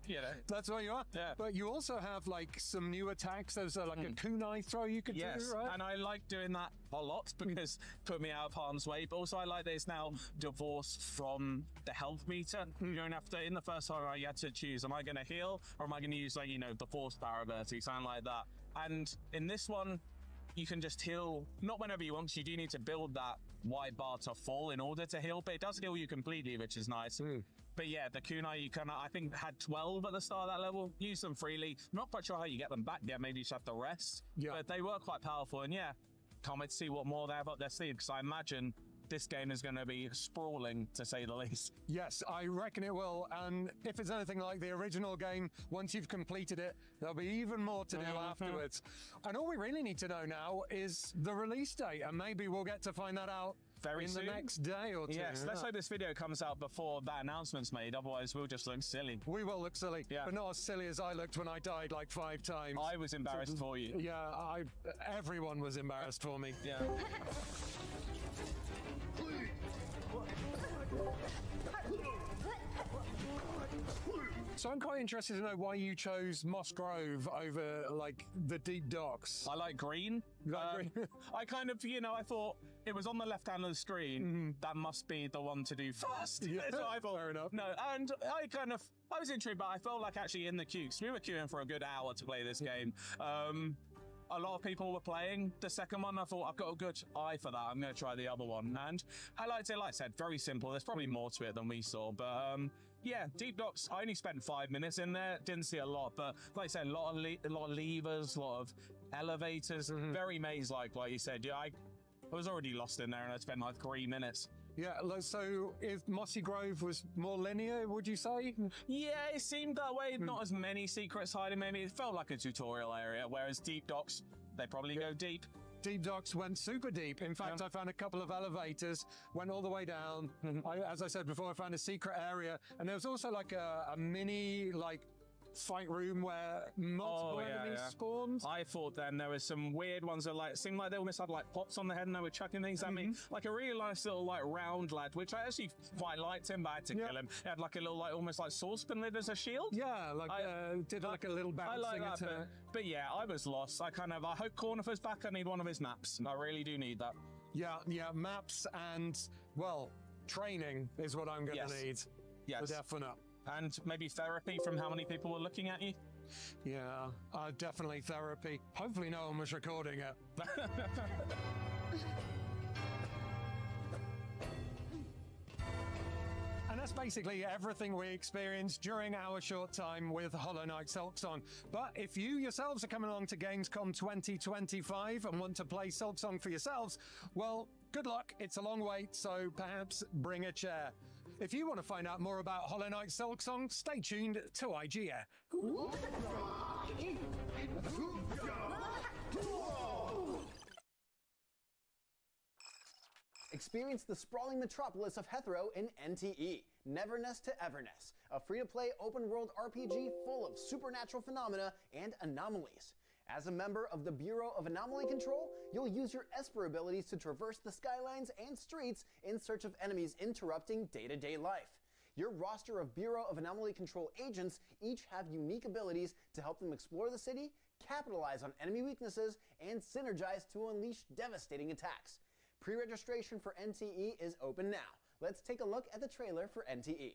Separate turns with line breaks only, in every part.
You know.
That's what you are.
Yeah.
But you also have like some new attacks. There's like a kunai throw you could do, right?
And I like doing that a lot because put me out of harm's way. But also I like that it's now divorced from the health meter. You don't have to, in the first time you had to choose, am I going to heal or am I going to use like, you know, the force power ability, something like that. And in this one, you can just heal, not whenever you want, because you do need to build that wide bar to full in order to heal, but it does heal you completely, which is nice. But yeah, the kunai, you can, I think, had 12 at the start of that level. Use them freely. Not quite sure how you get them back yet. Maybe you just have to rest. Yeah. But they were quite powerful. And yeah, can't wait to see what more they have up their sleeve, because I imagine this game is going to be sprawling, to say the least. Yes, I reckon it will. And if it's anything like the original game, once you've completed it, there'll be even more to do afterwards. And all we really need to know now is the release date, and maybe we'll get to find that out very soon. The next day or two. Yes, let's hope this video comes out before that announcement's made, otherwise we'll just look silly. We will look silly, but not as silly as I looked when I died like 5 times. I was embarrassed for you. Yeah, everyone was embarrassed for me. Yeah. So I'm quite interested to know why you chose Moss Grove over like the deep docks. I like green. I kind of, you know, I thought it was on the left hand of the screen. That must be the one to do first. Yeah. So I thought, fair enough. No, and I was intrigued, but I felt like actually in the queue, because we were queuing for a good hour to play this game. A lot of people were playing the second one. I thought, I've got a good eye for that. I'm going to try the other one. And I liked it, like I said, very simple. There's probably more to it than we saw. But yeah, Deep Docks, I only spent 5 minutes in there. Didn't see a lot. But like I said, a lot of levers, a lot of elevators. Very maze-like you said. Yeah, I was already lost in there and I spent like 3 minutes. Yeah, so if Mossy Grove was more linear, would you say? Yeah, it seemed that way. Not as many secrets hiding, maybe. It felt like a tutorial area, whereas Deep Docks, they probably go deep. Deep Docks went super deep. In fact, I found a couple of elevators, went all the way down. As I said before, I found a secret area, and there was also like a mini, fight room where multiple enemies spawned. I thought then there was some weird ones that seemed like they almost had pots on the head and they were chucking things at me. Like a really nice little round lad, which I actually quite liked him, but I had to kill him. He had like a little almost like saucepan lid as a shield. Yeah, did like a little bouncing attack. But yeah, I was lost. I hope Cornifer's back. I need one of his maps. I really do need that. Yeah, maps and, well, training is what I'm going to need. Yes. For definite. And maybe therapy from how many people were looking at you? Yeah, definitely therapy. Hopefully no one was recording it. And that's basically everything we experienced during our short time with Hollow Knight Silksong. But if you yourselves are coming along to Gamescom 2025 and want to play Silksong for yourselves, well, good luck. It's a long wait, so perhaps bring a chair. If you want to find out more about Hollow Knight Silksong, stay tuned to IGN.
Experience the sprawling metropolis of Hethro in NTE, Neverness to Everness, a free-to-play open-world RPG full of supernatural phenomena and anomalies. As a member of the Bureau of Anomaly Control, you'll use your Esper abilities to traverse the skylines and streets in search of enemies interrupting day-to-day life. Your roster of Bureau of Anomaly Control agents each have unique abilities to help them explore the city, capitalize on enemy weaknesses, and synergize to unleash devastating attacks. Pre-registration for NTE is open now. Let's take a look at the trailer for NTE.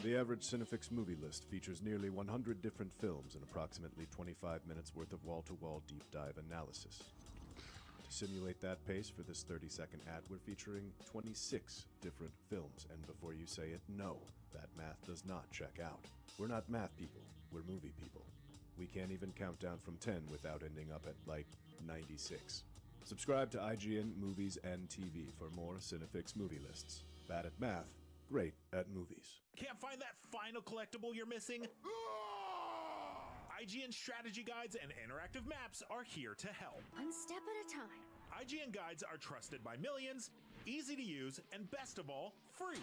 The average Cinefix movie list features nearly 100 different films and approximately 25 minutes worth of wall-to-wall deep dive analysis. To simulate that pace for this 30-second ad, we're featuring 26 different films, and before you say it, no, that math does not check out. We're not math people, we're movie people. We can't even count down from 10 without ending up at, like, 96. Subscribe to IGN Movies and TV for more Cinefix movie lists. Bad at math, great at movies.
Can't find that final collectible you're missing? IGN strategy guides and interactive maps are here to help.
One step at a time.
IGN guides are trusted by millions, easy to use, and best of all, free.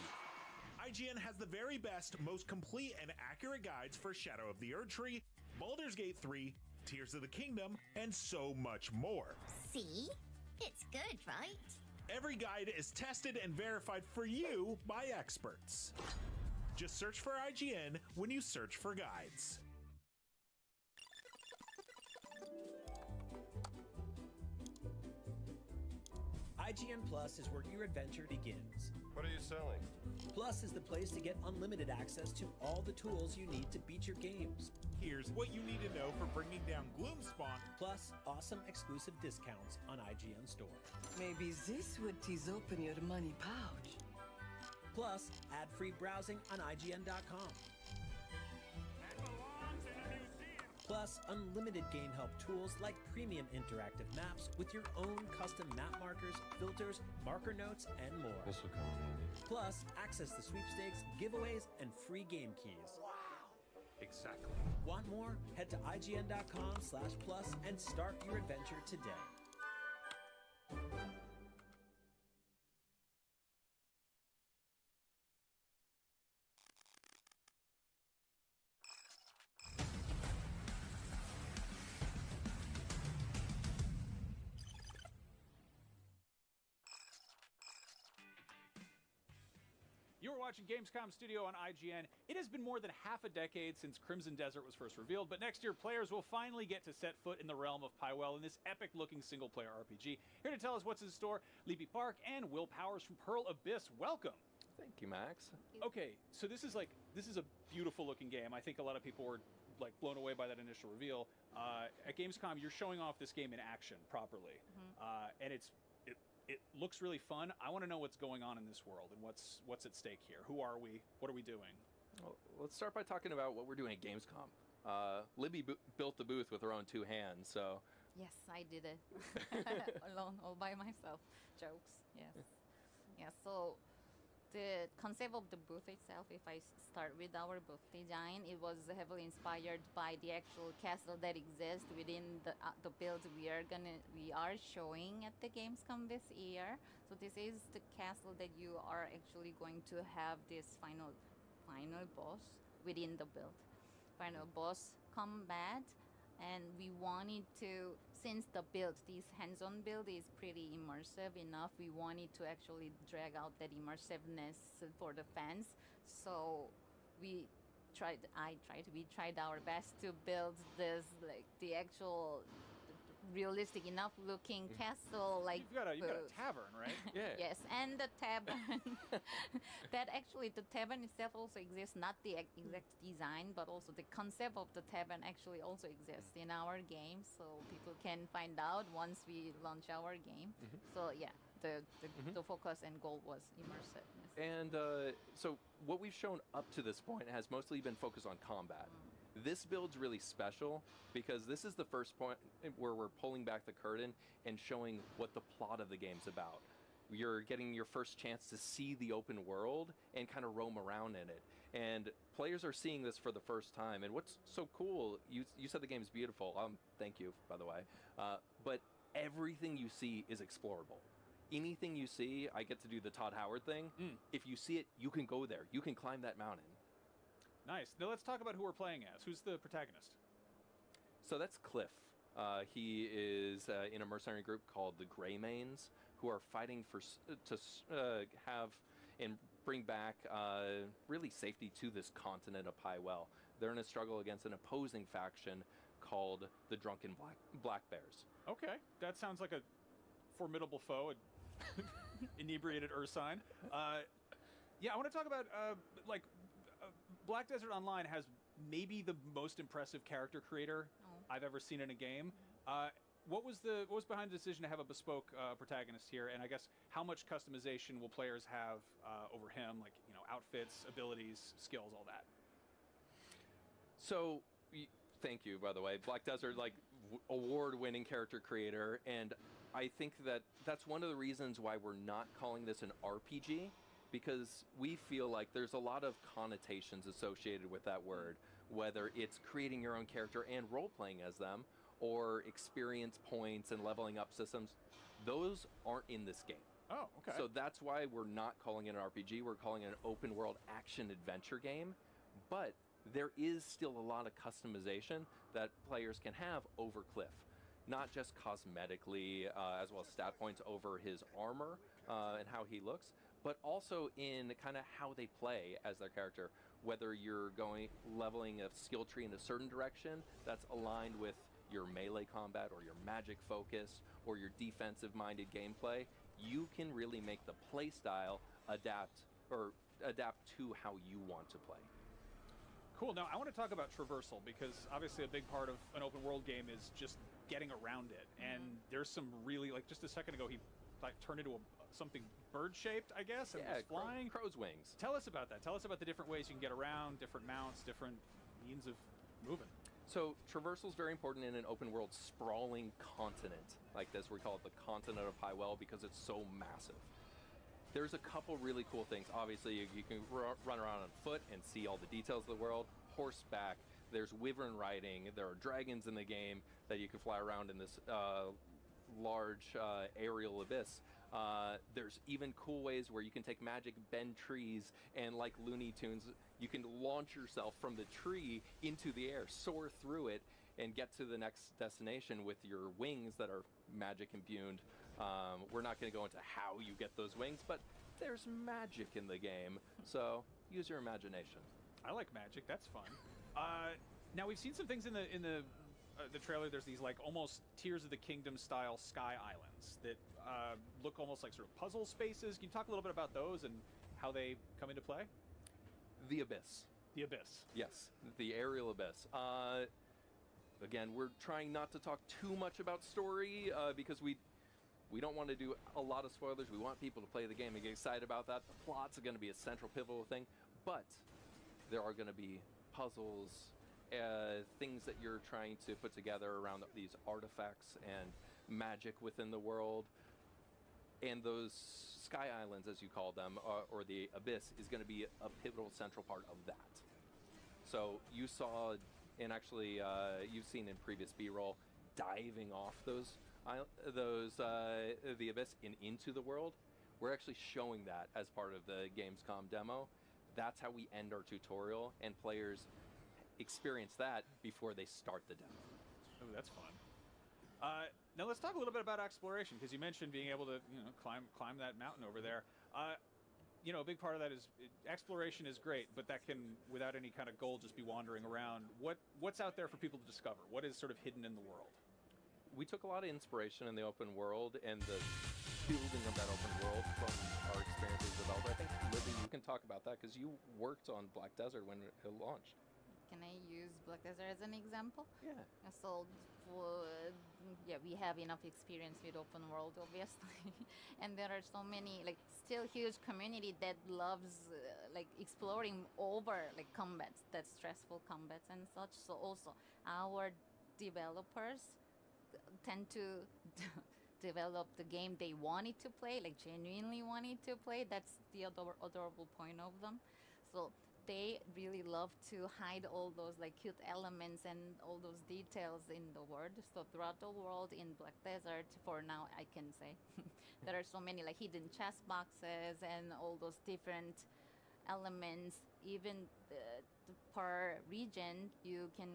IGN has the very best, most complete and accurate guides for Shadow of the Erdtree, Baldur's Gate 3, Tears of the Kingdom, and so much more.
See? It's good, right?
Every guide is tested and verified for you by experts. Just search for IGN when you search for guides.
IGN Plus is where your adventure begins.
What are you selling?
Plus is the place to get unlimited access to all the tools you need to beat your games.
Here's what you need to know for bringing down Gloomspawn.
Plus, awesome exclusive discounts on IGN Store.
Maybe this would tease open your money pouch.
Plus, ad-free browsing on IGN.com. Plus, unlimited game help tools like premium interactive maps with your own custom map markers, filters, marker notes, and more.
This will come in handy.
Plus, access to sweepstakes, giveaways, and free game keys.
Exactly.
Want more? Head to IGN.com/plus and start your adventure today.
You are watching Gamescom Studio on IGN. It has been more than half a decade since Crimson Desert was first revealed, but next year players will finally get to set foot in the realm of Pywell in this epic-looking single-player RPG. Here to tell us what's in store, Libby Park and Will Powers from Pearl Abyss. Welcome.
Thank you, Max.
Okay, so this is a beautiful-looking game. I think a lot of people were like blown away by that initial reveal. At Gamescom, you're showing off this game in action properly, and it looks really fun. I want to know what's going on in this world and what's at stake here. Who are we? What are we doing?
Well, let's start by talking about what we're doing at Gamescom. Libby built the booth with her own two hands, so...
Yes, I did it. Alone, all by myself. Jokes, yes. Yeah, so the concept of the booth itself, if I start with our booth design, it was heavily inspired by the actual castle that exists within the build we are showing at the Gamescom this year. So this is the castle that you are actually going to have this final boss within the build. Final boss combat, and we wanted to, since the build, this hands-on build is pretty immersive enough, we wanted to actually drag out that immersiveness for the fans. So we tried our best to build this, like the actual realistic enough looking castle. Like
you've got a tavern, right?
Yeah.
Yes, and the tavern. That actually, the tavern itself also exists, not the exact design, but also the concept of the tavern actually also exists in our game, so people can find out once we launch our game. So yeah, the focus and goal was immersiveness.
And so what we've shown up to this point has mostly been focused on combat. This build's really special because this is the first point where we're pulling back the curtain and showing what the plot of the game's about. You're getting your first chance to see the open world and kind of roam around in it. And players are seeing this for the first time. And what's so cool, you said the game's beautiful. Thank you, by the way. But everything you see is explorable. Anything you see, I get to do the Todd Howard thing. If you see it, you can go there. You can climb that mountain.
Nice. Now let's talk about who we're playing as. Who's the protagonist?
So that's Cliff. He is in a mercenary group called the Greymanes, who are fighting to have and bring back really safety to this continent of Pywell. They're in a struggle against an opposing faction called the Drunken Black Bears.
Okay, that sounds like a formidable foe, inebriated Ursine. Yeah, I want to talk about Black Desert Online has maybe the most impressive character creator I've ever seen in a game. What was behind the decision to have a bespoke protagonist here, and I guess how much customization will players have over him, like outfits, abilities, skills, all that?
So, thank you, by the way. Black Desert, like award-winning character creator, and I think that's one of the reasons why we're not calling this an RPG, because we feel like there's a lot of connotations associated with that word, whether it's creating your own character and role-playing as them, or experience points and leveling up systems. Those aren't in this game.
Oh, okay.
So that's why we're not calling it an RPG, we're calling it an open world action adventure game. But there is still a lot of customization that players can have over Cliff. Not just cosmetically, as well as stat points over his armor and how he looks, but also in kind of how they play as their character. Whether you're leveling a skill tree in a certain direction that's aligned with your melee combat or your magic focus or your defensive minded gameplay, you can really make the play style adapt to how you want to play.
Cool. Now I want to talk about traversal, because obviously a big part of an open world game is just getting around it. And there's some really, like just a second ago, he turned into something bird-shaped, I guess, and was flying.
Crow's wings.
Tell us about that. Tell us about the different ways you can get around, different mounts, different means of moving.
So traversal is very important in an open world sprawling continent like this. We call it the continent of Highwell because it's so massive. There's a couple really cool things. Obviously, you can run around on foot and see all the details of the world. Horseback, there's wyvern riding, there are dragons in the game that you can fly around in this large aerial abyss. There's even cool ways where you can take magic, bend trees, and like Looney Tunes, you can launch yourself from the tree into the air, soar through it, and get to the next destination with your wings that are magic imbued. We're not going to go into how you get those wings, but there's magic in the game, so use your imagination.
I like magic. That's fun. Now we've seen some things in the trailer. There's these like almost Tears of the Kingdom style sky islands that look almost like sort of puzzle spaces. Can you talk a little bit about those and how they come into play?
The Abyss.
The Abyss.
Yes, the aerial abyss. Again, we're trying not to talk too much about story because we don't want to do a lot of spoilers. We want people to play the game and get excited about that. The plot's going to be a central pivotal thing, but there are going to be puzzles, things that you're trying to put together around these artifacts and magic within the world. And those sky islands, as you call them, or the abyss, is going to be a pivotal central part of that. So you saw, and actually you've seen in previous B-roll, diving off the abyss and into the world. We're actually showing that as part of the Gamescom demo. That's how we end our tutorial, and players experience that before they start the demo.
Oh, that's fun. Now let's talk a little bit about exploration, because you mentioned being able to climb that mountain over there. A big part of that is exploration is great, but that can, without any kind of goal, just be wandering around. What's out there for people to discover? What is sort of hidden in the world?
We took a lot of inspiration in the open world and the building of that open world from our experiences with Zelda. I think, Libby, you can talk about that because you worked on Black Desert when it launched.
Can I use Black Desert as an example?
Yeah.
So, we have enough experience with open world, obviously, and there are so many, still huge community that loves exploring over combats, that stressful combats and such. So also our developers tend to develop the game they wanted to play, genuinely wanted to play. That's the adorable point of them. So they really love to hide all those cute elements and all those details in the world. So throughout the world in Black Desert, for now I can say, there are so many hidden chest boxes and all those different elements. Even per region, you can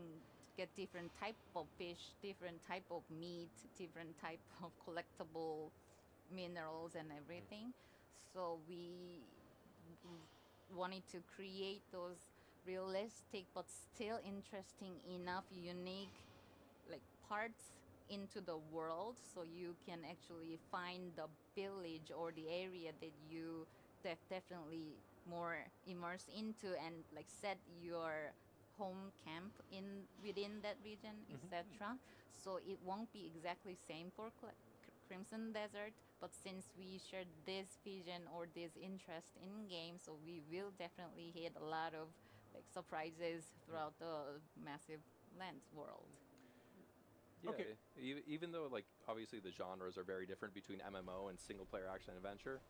get different type of fish, different type of meat, different type of collectible minerals and everything. So we wanted to create those realistic but still interesting enough, unique parts into the world, so you can actually find the village or the area that you definitely more immersed into and like set your home camp within that region, etc. So it won't be exactly same for Crimson Desert, but since we shared this vision or this interest in games, so we will definitely hit a lot of like surprises throughout the massive lands world.
Yeah, okay. Even though like obviously the genres are very different between MMO and single player action adventure,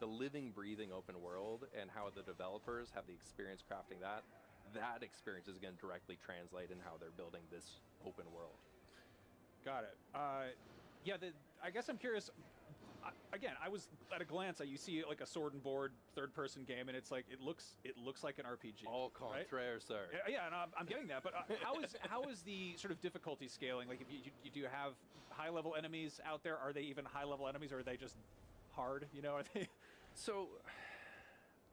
the living, breathing open world and how the developers have the experience crafting that experience is going to directly translate in how they're building this open world.
Got it. Yeah, I guess I'm curious. Again, I was at a glance. You see like a sword and board third-person game, and it's like it looks like an RPG.
Au contraire,
right?
sir.
Yeah, and I'm getting that. But how is the sort of difficulty scaling? Like, if you do have high-level enemies out there, are they even high-level enemies, or are they just hard? You know, are they?
So,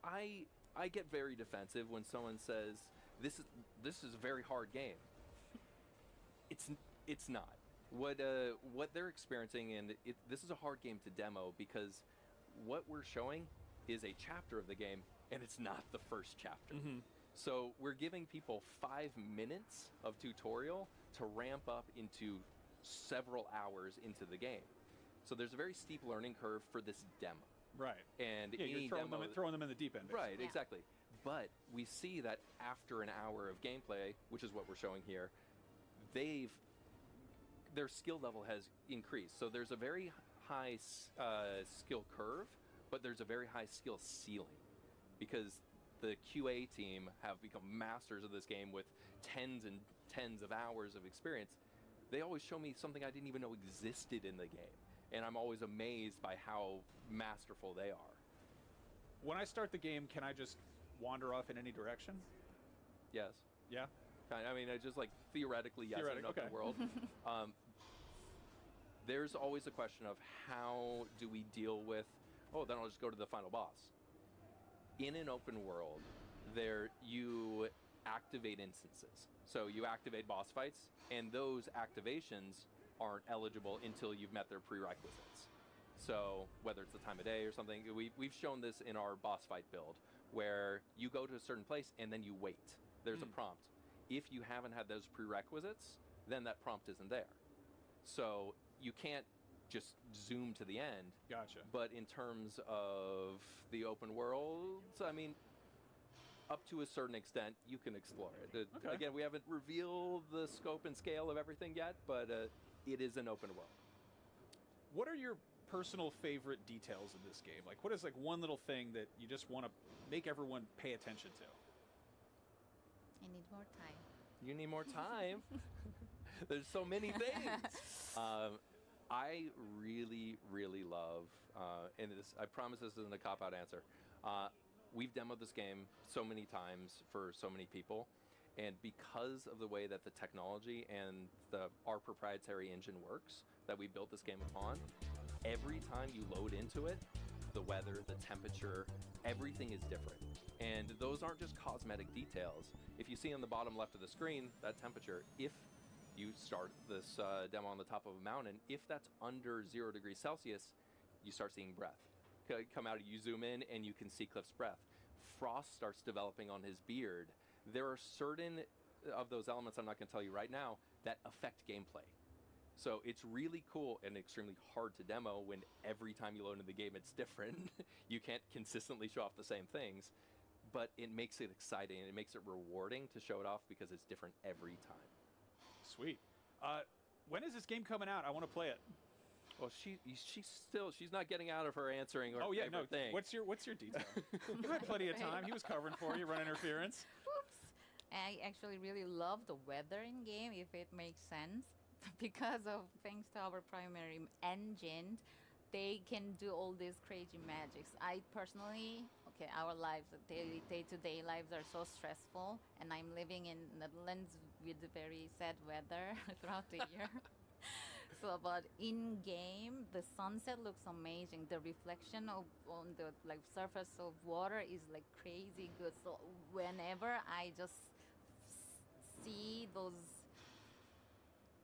I get very defensive when someone says this is a very hard game. It's not. What they're experiencing, and this is a hard game to demo because what we're showing is a chapter of the game, and it's not the first chapter. So we're giving people 5 minutes of tutorial to ramp up into several hours into the game. So there's a very steep learning curve for this demo.
Right.
And
yeah, you're throwing them in the deep end.
Right, yeah. Exactly. But we see that after an hour of gameplay, which is what we're showing here, their skill level has increased. So there's a very high skill curve, but there's a very high skill ceiling because the QA team have become masters of this game with tens and tens of hours of experience. They always show me something I didn't even know existed in the game, and I'm always amazed by how masterful they are.
When I start the game, can I just wander off in any direction?
Yes.
Yeah?
I mean, I just like theoretically, yes, in an open world. There's always a question of how do we deal with, then I'll just go to the final boss. In an open world, you activate instances. So you activate boss fights, and those activations aren't eligible until you've met their prerequisites. So whether it's the time of day or something, we've shown this in our boss fight build, where you go to a certain place and then you wait. There's a prompt. If you haven't had those prerequisites, then that prompt isn't there. So you can't just zoom to the end.
Gotcha.
But in terms of the open world, I mean, up to a certain extent, you can explore it.
Okay.
Again, we haven't revealed the scope and scale of everything yet, but it is an open world.
What are your personal favorite details in this game? Like, what is like one little thing that you just want to make everyone pay attention to?
I need more time.
You need more time? There's so many things. I really, really love, and I promise this isn't a cop-out answer. We've demoed this game so many times for so many people, and because of the way that the technology and our proprietary engine works that we built this game upon, every time you load into it, the weather, the temperature, everything is different. And those aren't just cosmetic details. If you see on the bottom left of the screen, that temperature, if you start this demo on the top of a mountain, if that's under 0 degrees Celsius, you start seeing breath. Come out, you zoom in, and you can see Cliff's breath. Frost starts developing on his beard. There are certain of those elements, I'm not going to tell you right now, that affect gameplay. So it's really cool and extremely hard to demo when every time you load into the game it's different. You can't consistently show off the same things, but it makes it exciting and it makes it rewarding to show it off because it's different every time.
Sweet. When is this game coming out? I want to play it.
Well, she's not getting out of her answering her favorite thing.
What's your detail? You had plenty of time. He was covering for you, run interference.
Oops. I actually really love the weather in game, if it makes sense. Because of thanks to our primary engine, they can do all these crazy magics. I personally, our lives, day-to-day lives are so stressful, and I'm living in Netherlands with very sad weather throughout the year. So, but in game, the sunset looks amazing. The reflection on the surface of water is like crazy good. So whenever I just see those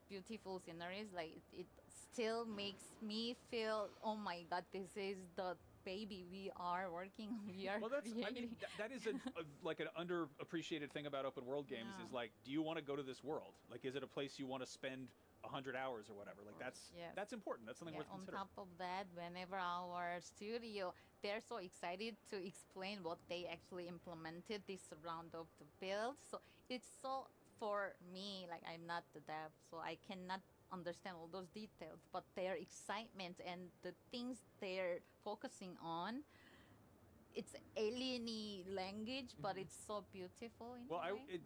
beautiful sceneries, like it still makes me feel, oh my god, this is the baby. We are working on VR.
Well, that is like an underappreciated thing about open world games is like, do you want to go to this world? Like, is it a place you want to spend 100 hours or whatever? Like that's important. That's something worth considering.
On top of that, whenever our studio, they're so excited to explain what they actually implemented this round of the build. So it's so, for me, like I'm not the dev, so I cannot understand all those details, but their excitement and the things they're focusing on, it's alien-y language, but it's so beautiful in a way.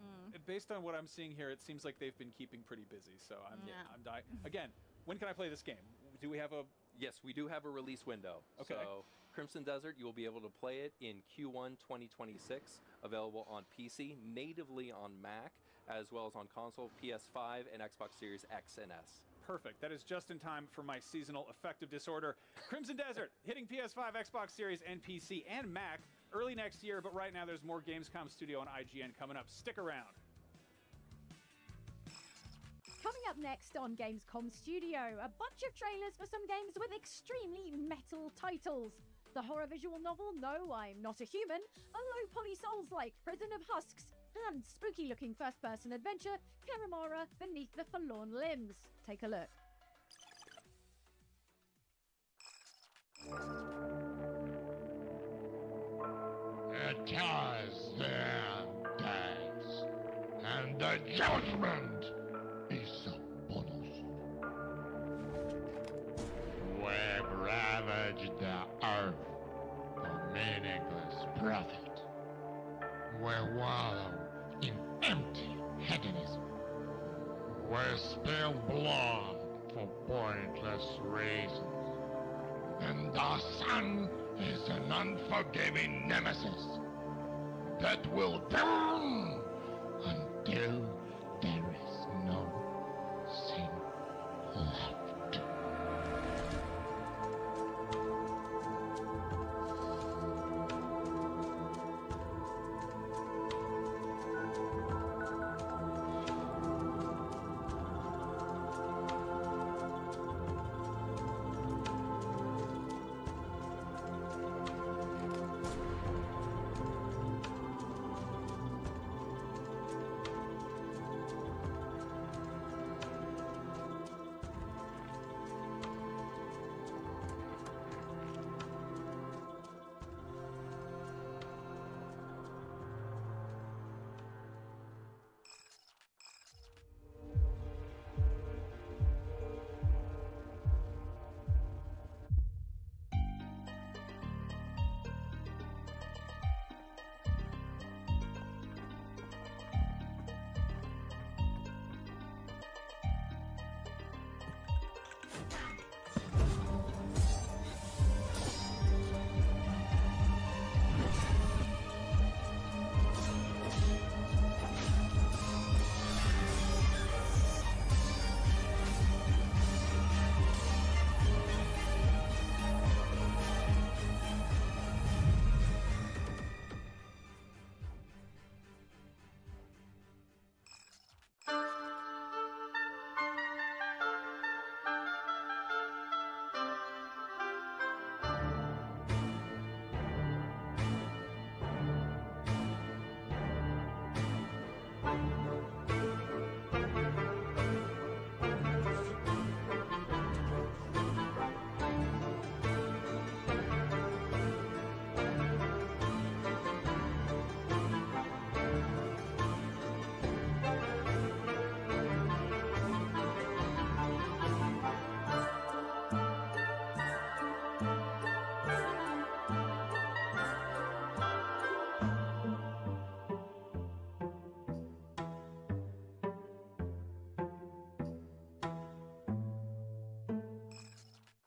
Based on what I'm seeing here, it seems like they've been keeping pretty busy. So I'm dying. Again, when can I play this game? Do we have a...
Yes, we do have a release window.
Okay.
So Crimson Desert, you will be able to play it in Q1 2026, available on PC, natively on Mac, as well as on console, PS5, and Xbox Series X and S.
Perfect. That is just in time for my seasonal affective disorder. Crimson Desert, hitting PS5, Xbox Series, and PC, and Mac early next year, but right now there's more Gamescom Studio on IGN coming up. Stick around.
Coming up next on Gamescom Studio, a bunch of trailers for some games with extremely metal titles. The horror visual novel No, I'm Not a Human, a low-poly Souls-like Prison of Husks, and spooky-looking first-person adventure Karamara Beneath the Forlorn Limbs. Take a look.
It is their days, and the judgment is upon us. We've ravaged the earth for meaningless profit. We wallow in empty hedonism. We spill blood for pointless reasons. And the sun is an unforgiving nemesis that will burn until there is no sin left.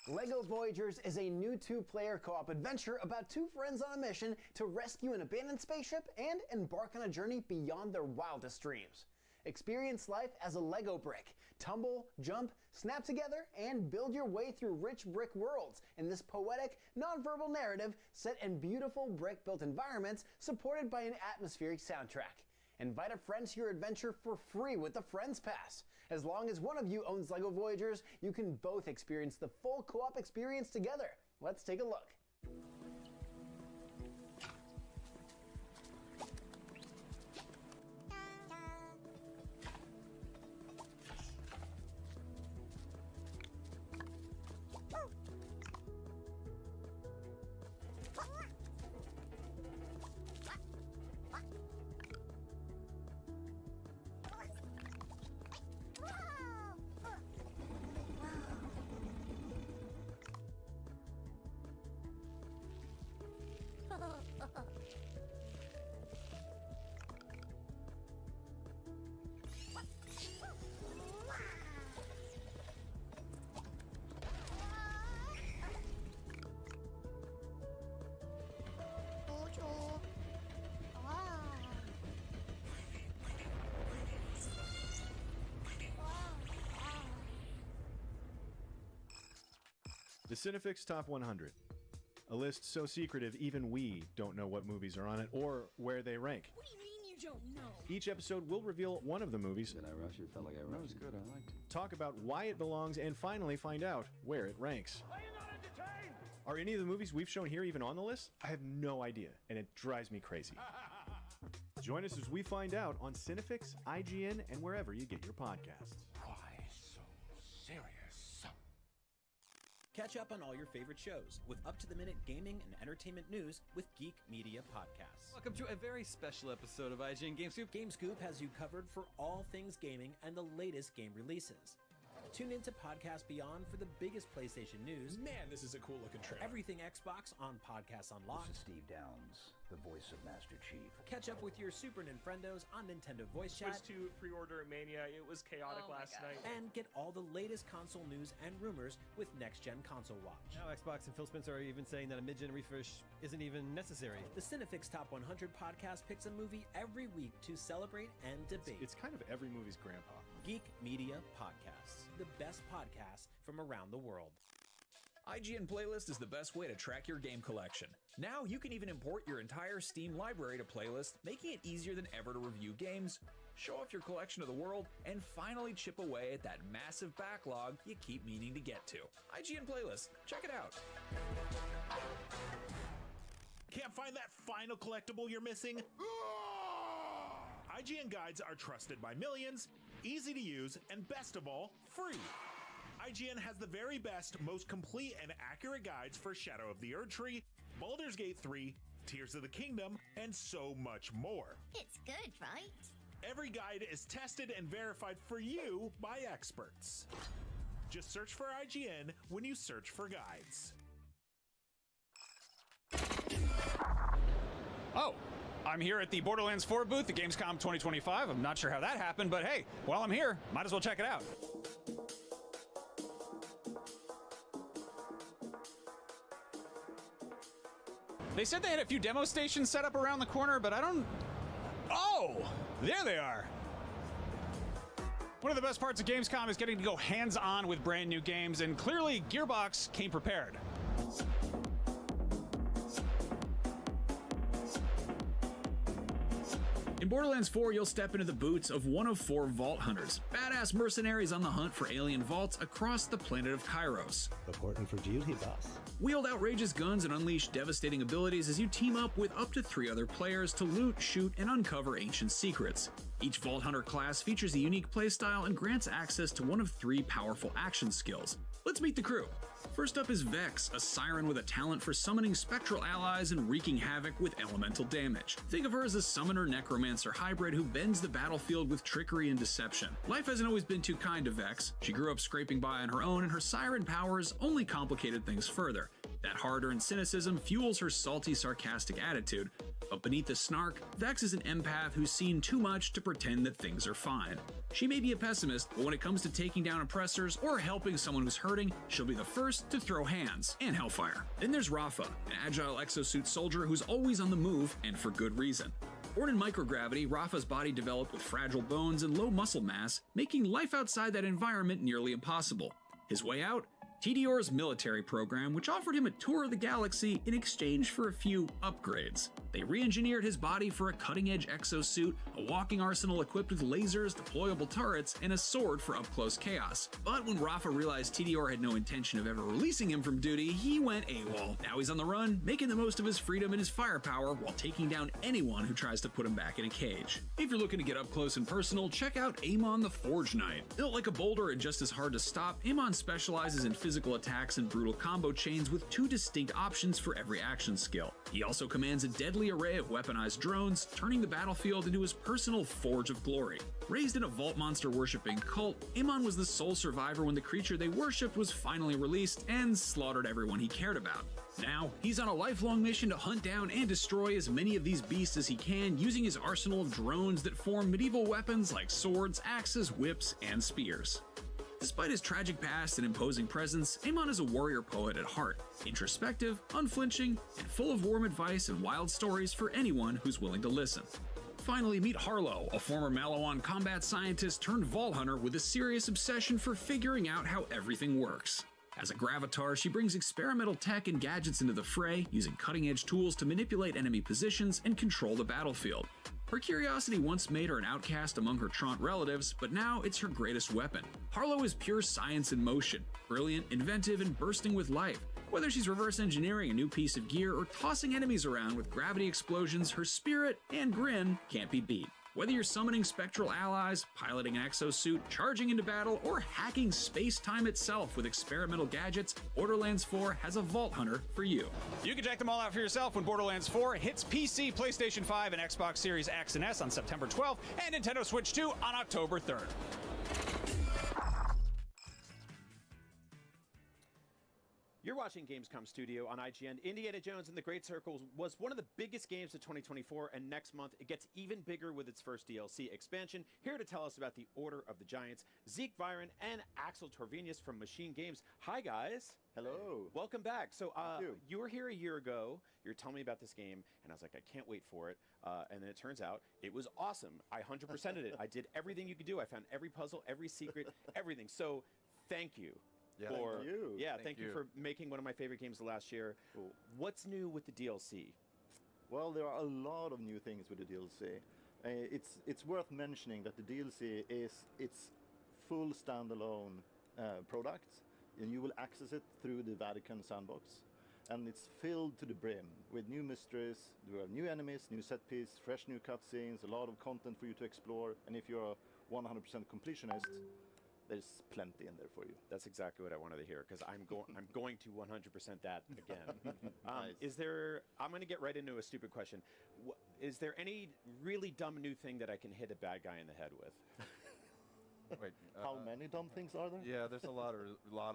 LEGO Voyagers is a new two-player co-op adventure about two friends on a mission to rescue an abandoned spaceship and embark on a journey beyond their wildest dreams. Experience life as a LEGO brick. Tumble, jump, snap together, and build your way through rich brick worlds in this poetic, non-verbal narrative set in beautiful brick-built environments supported by an atmospheric soundtrack. Invite a friend to your adventure for free with the Friends Pass. As long as one of you owns LEGO Voyagers, you can both experience the full co-op experience together. Let's take a look.
The Cinefix Top 100. A list so secretive even we don't know what movies are on it or where they rank.
What do you mean you don't know?
Each episode will reveal one of the movies.
Did I rush it? Felt like I rushed. That was good. I liked it.
Talk about why it belongs and finally find out where it ranks.
Are you not entertained?
Are any of the movies we've shown here even on the list? I have no idea, and it drives me crazy. Join us as we find out on Cinefix, IGN, and wherever you get your podcasts.
Why so serious?
Catch up on all your favorite shows with up-to-the-minute gaming and entertainment news with Geek Media Podcasts.
Welcome to a very special episode of IGN GameScoop.
GameScoop has you covered for all things gaming and the latest game releases. Tune in to Podcast Beyond for the biggest PlayStation news.
Man, this is a cool looking trailer.
Everything Xbox on Podcasts Unlocked.
This is Steve Downs, the voice of Master Chief.
Catch up with your Super Nintendos on Nintendo Voice Chat.
Switched to pre-order Mania. It was chaotic last night.
And get all the latest console news and rumors with Next Gen Console Watch.
Now Xbox and Phil Spencer are even saying that a mid-gen refresh isn't even necessary.
The Cinefix Top 100 podcast picks a movie every week to celebrate and debate.
It's kind of every movie's grandpa.
Geek Media Podcasts, the best podcasts from around the world.
IGN Playlist is the best way to track your game collection. Now you can even import your entire Steam library to Playlist, making it easier than ever to review games, show off your collection of the world, and finally chip away at that massive backlog you keep meaning to get to. IGN Playlist, check it out.
Can't find that final collectible you're missing? IGN guides are trusted by millions, easy to use, and best of all, free. IGN has the very best, most complete and accurate guides for Shadow of the Erdtree, Baldur's Gate 3, Tears of the Kingdom, and so much more.
It's good, right?
Every guide is tested and verified for you by experts. Just search for IGN when you search for guides.
Oh, I'm here at the Borderlands 4 booth at Gamescom 2025. I'm not sure how that happened, but hey, while I'm here, might as well check it out. They said they had a few demo stations set up around the corner, but I don't... Oh! There they are! One of the best parts of Gamescom is getting to go hands-on with brand new games, and clearly Gearbox came prepared. In Borderlands 4, you'll step into the boots of one of 4 vault hunters, badass mercenaries on the hunt for alien vaults across the planet of Kairos.
Reporting for duty, boss.
Wield outrageous guns and unleash devastating abilities as you team up with up to 3 other players to loot, shoot, and uncover ancient secrets. Each Vault Hunter class features a unique playstyle and grants access to one of 3 powerful action skills. Let's meet the crew. First up is Vex, a siren with a talent for summoning spectral allies and wreaking havoc with elemental damage. Think of her as a summoner-necromancer hybrid who bends the battlefield with trickery and deception. Life hasn't always been too kind to Vex. She grew up scraping by on her own, and her siren powers only complicated things further. That hard-earned cynicism fuels her salty, sarcastic attitude. But beneath the snark, Vex is an empath who's seen too much to pretend that things are fine. She may be a pessimist, but when it comes to taking down oppressors or helping someone who's hurting, she'll be the first to throw hands and hellfire. Then there's Rafa, an agile exosuit soldier who's always on the move, and for good reason. Born in microgravity, Rafa's body developed with fragile bones and low muscle mass, making life outside that environment nearly impossible. His way out? TDR's military program, which offered him a tour of the galaxy in exchange for a few upgrades. They re-engineered his body for a cutting-edge exosuit, a walking arsenal equipped with lasers, deployable turrets, and a sword for up-close chaos. But when Rafa realized TDR had no intention of ever releasing him from duty, he went AWOL. Now he's on the run, making the most of his freedom and his firepower while taking down anyone who tries to put him back in a cage. If you're looking to get up close and personal, check out Amon the Forge Knight. Built like a boulder and just as hard to stop, Amon specializes in physical attacks and brutal combo chains with 2 distinct options for every action skill. He also commands a deadly array of weaponized drones, turning the battlefield into his personal forge of glory. Raised in a vault monster worshipping cult, Amon was the sole survivor when the creature they worshipped was finally released and slaughtered everyone he cared about. Now, he's on a lifelong mission to hunt down and destroy as many of these beasts as he can, using his arsenal of drones that form medieval weapons like swords, axes, whips, and spears. Despite his tragic past and imposing presence, Amon is a warrior poet at heart, introspective, unflinching, and full of warm advice and wild stories for anyone who's willing to listen. Finally, meet Harlow, a former Malawan combat scientist turned vault hunter with a serious obsession for figuring out how everything works.
As a Gravatar, she brings experimental tech and gadgets into the fray, using cutting-edge tools to manipulate enemy positions and control the battlefield. Her curiosity once made her an outcast among her Trant relatives, but now it's her greatest weapon. Harlow is pure science in motion, brilliant, inventive, and bursting with life. Whether she's reverse engineering a new piece of gear or tossing enemies around with gravity explosions, her spirit and grin can't be beat. Whether you're summoning spectral allies, piloting an exosuit, charging into battle, or hacking space-time itself with experimental gadgets, Borderlands 4 has a Vault Hunter for you.
You can check them all out for yourself when Borderlands 4 hits PC, PlayStation 5, and Xbox Series X and S on September 12th, and Nintendo Switch 2 on October 3rd.
You're watching Gamescom Studio on IGN. Indiana Jones and the Great Circle was one of the biggest games of 2024, and next month it gets even bigger with its first DLC expansion. Here to tell us about the Order of the Giants, Zeke Byron and Axel Torvenius from Machine Games. Hi, guys.
Hello.
Welcome back. So you were here a year ago. You were telling me about this game, and I was like, I can't wait for it. And then it turns out it was awesome. I 100%ed it. I did everything you could do. I found every puzzle, every secret, everything. So thank you.
Yeah, thank you.
Yeah, thank you for making one of my favorite games of last year. Cool. What's new with the DLC?
Well, there are a lot of new things with the DLC. It's worth mentioning that the DLC is its full standalone product, and you will access it through the Vatican sandbox. And it's filled to the brim with new mysteries, there are new enemies, new set piece, fresh new cutscenes, a lot of content for you to explore. And if you're a 100% completionist, there's plenty in there for you.
That's exactly what I wanted to hear, because I'm going to 100% that again.
Nice.
Is there? I'm going to get right into a stupid question. Is there any really dumb new thing that I can hit a bad guy in the head with?
Wait, how many dumb things are there?
Yeah, there's a lot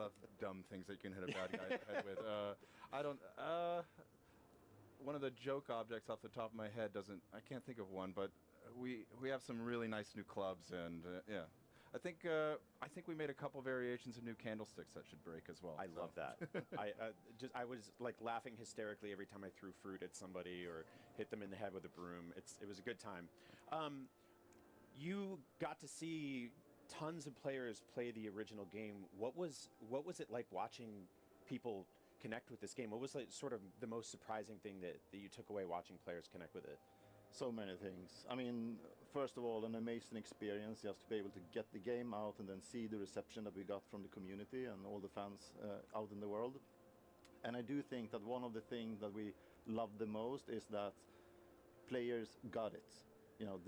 of dumb things that you can hit a bad guy in the head with. I don't. One of the joke objects off the top of my head doesn't. I can't think of one, but we have some really nice new clubs, and yeah. I think we made a couple variations of new candlesticks that should break as well.
I love that. I was like laughing hysterically every time I threw fruit at somebody or hit them in the head with a broom. It was a good time. You got to see tons of players play the original game. What was it like watching people connect with this game? What was like sort of the most surprising thing that you took away watching players connect with it?
So many things. I mean, first of all, an amazing experience just to be able to get the game out and then see the reception that we got from the community and all the fans out in the world. And I do think that one of the things that we love the most is that players got it. You know,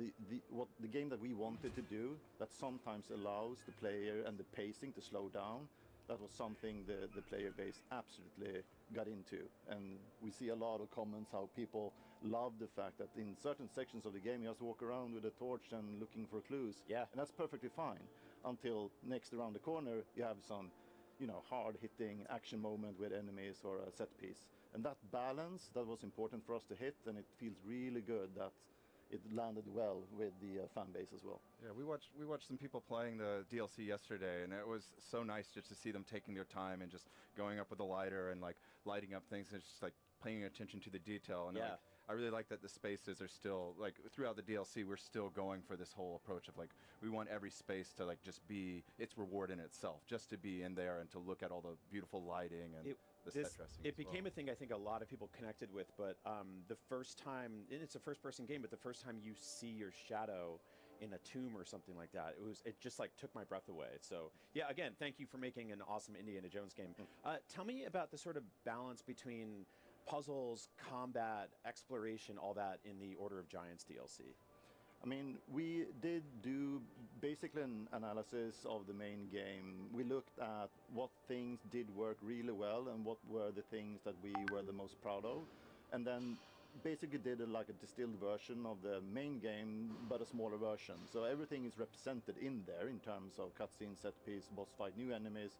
the game that we wanted to do that sometimes allows the player and the pacing to slow down. That was something the player base absolutely got into. And we see a lot of comments how people love the fact that in certain sections of the game you have to walk around with a torch and looking for clues.
Yeah.
And that's perfectly fine until next around the corner you have some, hard-hitting action moment with enemies or a set piece. And that balance, that was important for us to hit, and it feels really good that it landed well with the fan base as well.
Yeah, we watched some people playing the DLC yesterday, and it was so nice just to see them taking their time and just going up with a lighter and like lighting up things and just like paying attention to the detail. And
yeah.
Like, I really like that the spaces are still like throughout the DLC. We're still going for this whole approach of like we want every space to like just be its reward in itself, just to be in there and to look at all the beautiful lighting and the set dressing.
It became a thing I think a lot of people connected with, but the first time, and it's a first-person game, but the first time you see your shadow in a tomb or something like that, it just like took my breath away. So yeah, again, thank you for making an awesome Indiana Jones game. Tell me about the sort of balance between puzzles, combat, exploration, all that in the Order of Giants DLC.
I mean, we did do basically an analysis of the main game. We looked at what things did work really well and what were the things that we were the most proud of, and then basically did a distilled version of the main game, but a smaller version. So everything is represented in there in terms of cutscene, set piece, boss fight, new enemies,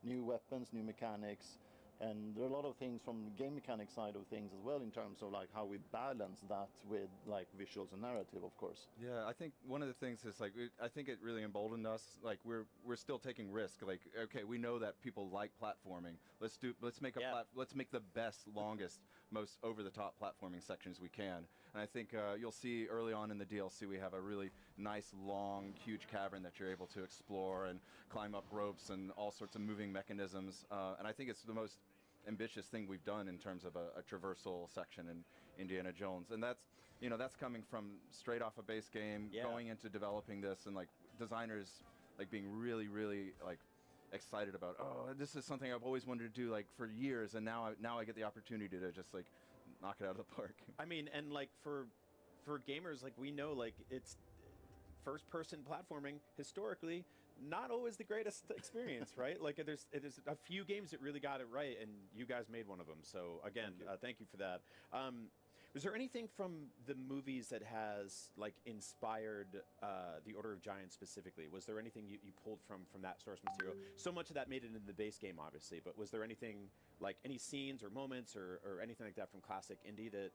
new weapons, new mechanics. And there are a lot of things from the game mechanic side of things as well in terms of like how we balance that with like visuals and narrative, of course.
Yeah, I think one of the things is like I think it really emboldened us. Like we're still taking risk. Like okay, we know that people like platforming. Let's make the best, longest, most over the top platforming sections we can. And I think you'll see early on in the DLC we have a really nice, long, huge cavern that you're able to explore and climb up ropes and all sorts of moving mechanisms. And I think it's the most ambitious thing we've done in terms of a traversal section in Indiana Jones. And that's, you know, that's coming from straight off a base game, going into developing this, and like designers like being really, really like excited about, oh, this is something I've always wanted to do like for years, and now I get the opportunity to just like knock it out of the park.
I mean, and like for gamers, like we know, like it's first-person platforming historically not always the greatest experience, right? Like there's a few games that really got it right, and you guys made one of them. So again, thank you for that. Was there anything from the movies that has like inspired the Order of Giants specifically? Was there anything you pulled from that source material? So much of that made it into the base game, obviously, but was there anything like any scenes or moments or anything like that from classic indie that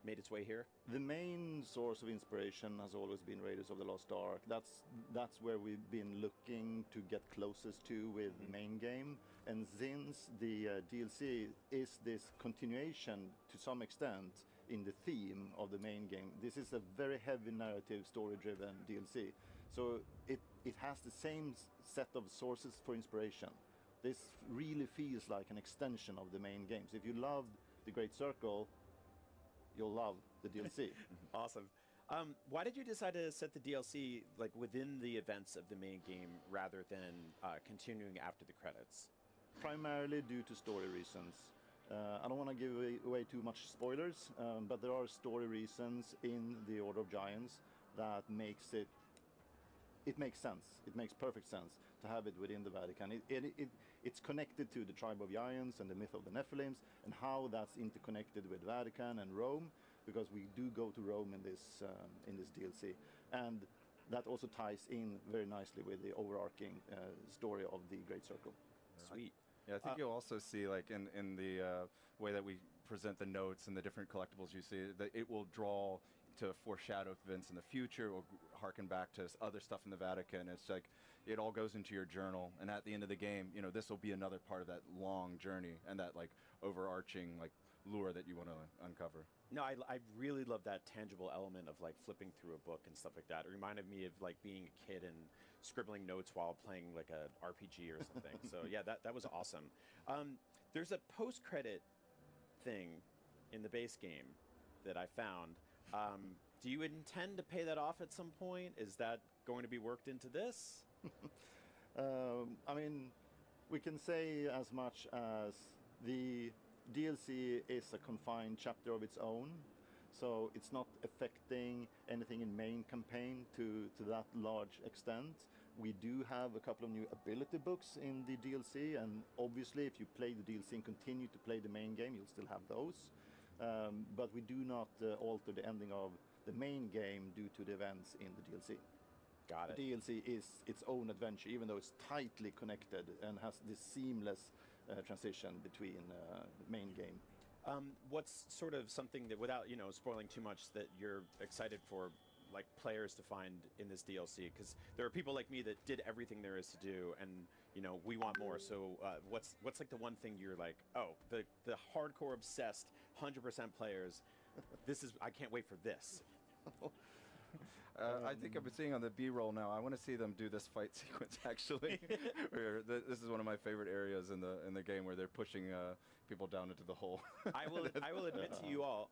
made its way here?
The main source of inspiration has always been Raiders of the Lost Ark. That's where we've been looking to get closest to with the main game. And since the DLC is this continuation to some extent in the theme of the main game, this is a very heavy narrative, story-driven DLC. So it has the same set of sources for inspiration. This really feels like an extension of the main games. If you loved The Great Circle, you'll love the DLC.
Awesome. Why did you decide to set the DLC like within the events of the main game rather than continuing after the credits?
Primarily due to story reasons. I don't want to give away too much spoilers, but there are story reasons in the Order of Giants that makes it makes sense. It makes perfect sense to have it within the Vatican. It's connected to the tribe of giants and the myth of the Nephilims, and how that's interconnected with Vatican and Rome, because we do go to Rome in this DLC, and that also ties in very nicely with the overarching story of the Great Circle.
Sweet.
Yeah, I think you'll also see, like in the way that we present the notes and the different collectibles you see, that it will draw to foreshadow events in the future, or harken back to other stuff in the Vatican. It's like it all goes into your journal, and at the end of the game, you know, this will be another part of that long journey and that like overarching like lure that you want to uncover.
No, I really love that tangible element of like flipping through a book and stuff like that. It reminded me of like being a kid and scribbling notes while playing like a RPG or something. So yeah, that was awesome. There's a post-credit thing in the base game that I found. Do you intend to pay that off at some point? Is that going to be worked into this?
I mean, we can say as much as the DLC is a confined chapter of its own, so it's not affecting anything in main campaign to that large extent. We do have a couple of new ability books in the DLC, and obviously if you play the DLC and continue to play the main game, you'll still have those. But we do not alter the ending of the main game due to the events in the DLC.
Got it.
The DLC is its own adventure, even though it's tightly connected and has this seamless transition between main game.
What's sort of something that, without spoiling too much, that you're excited for, like players to find in this DLC? Because there are people like me that did everything there is to do, and we want more. So what's like the one thing you're like, oh, the hardcore obsessed 100% players, I can't wait for this.
I think I've been seeing on the B-roll now. I want to see them do this fight sequence actually. This is one of my favorite areas in the game where they're pushing people down into the hole.
I will admit to you all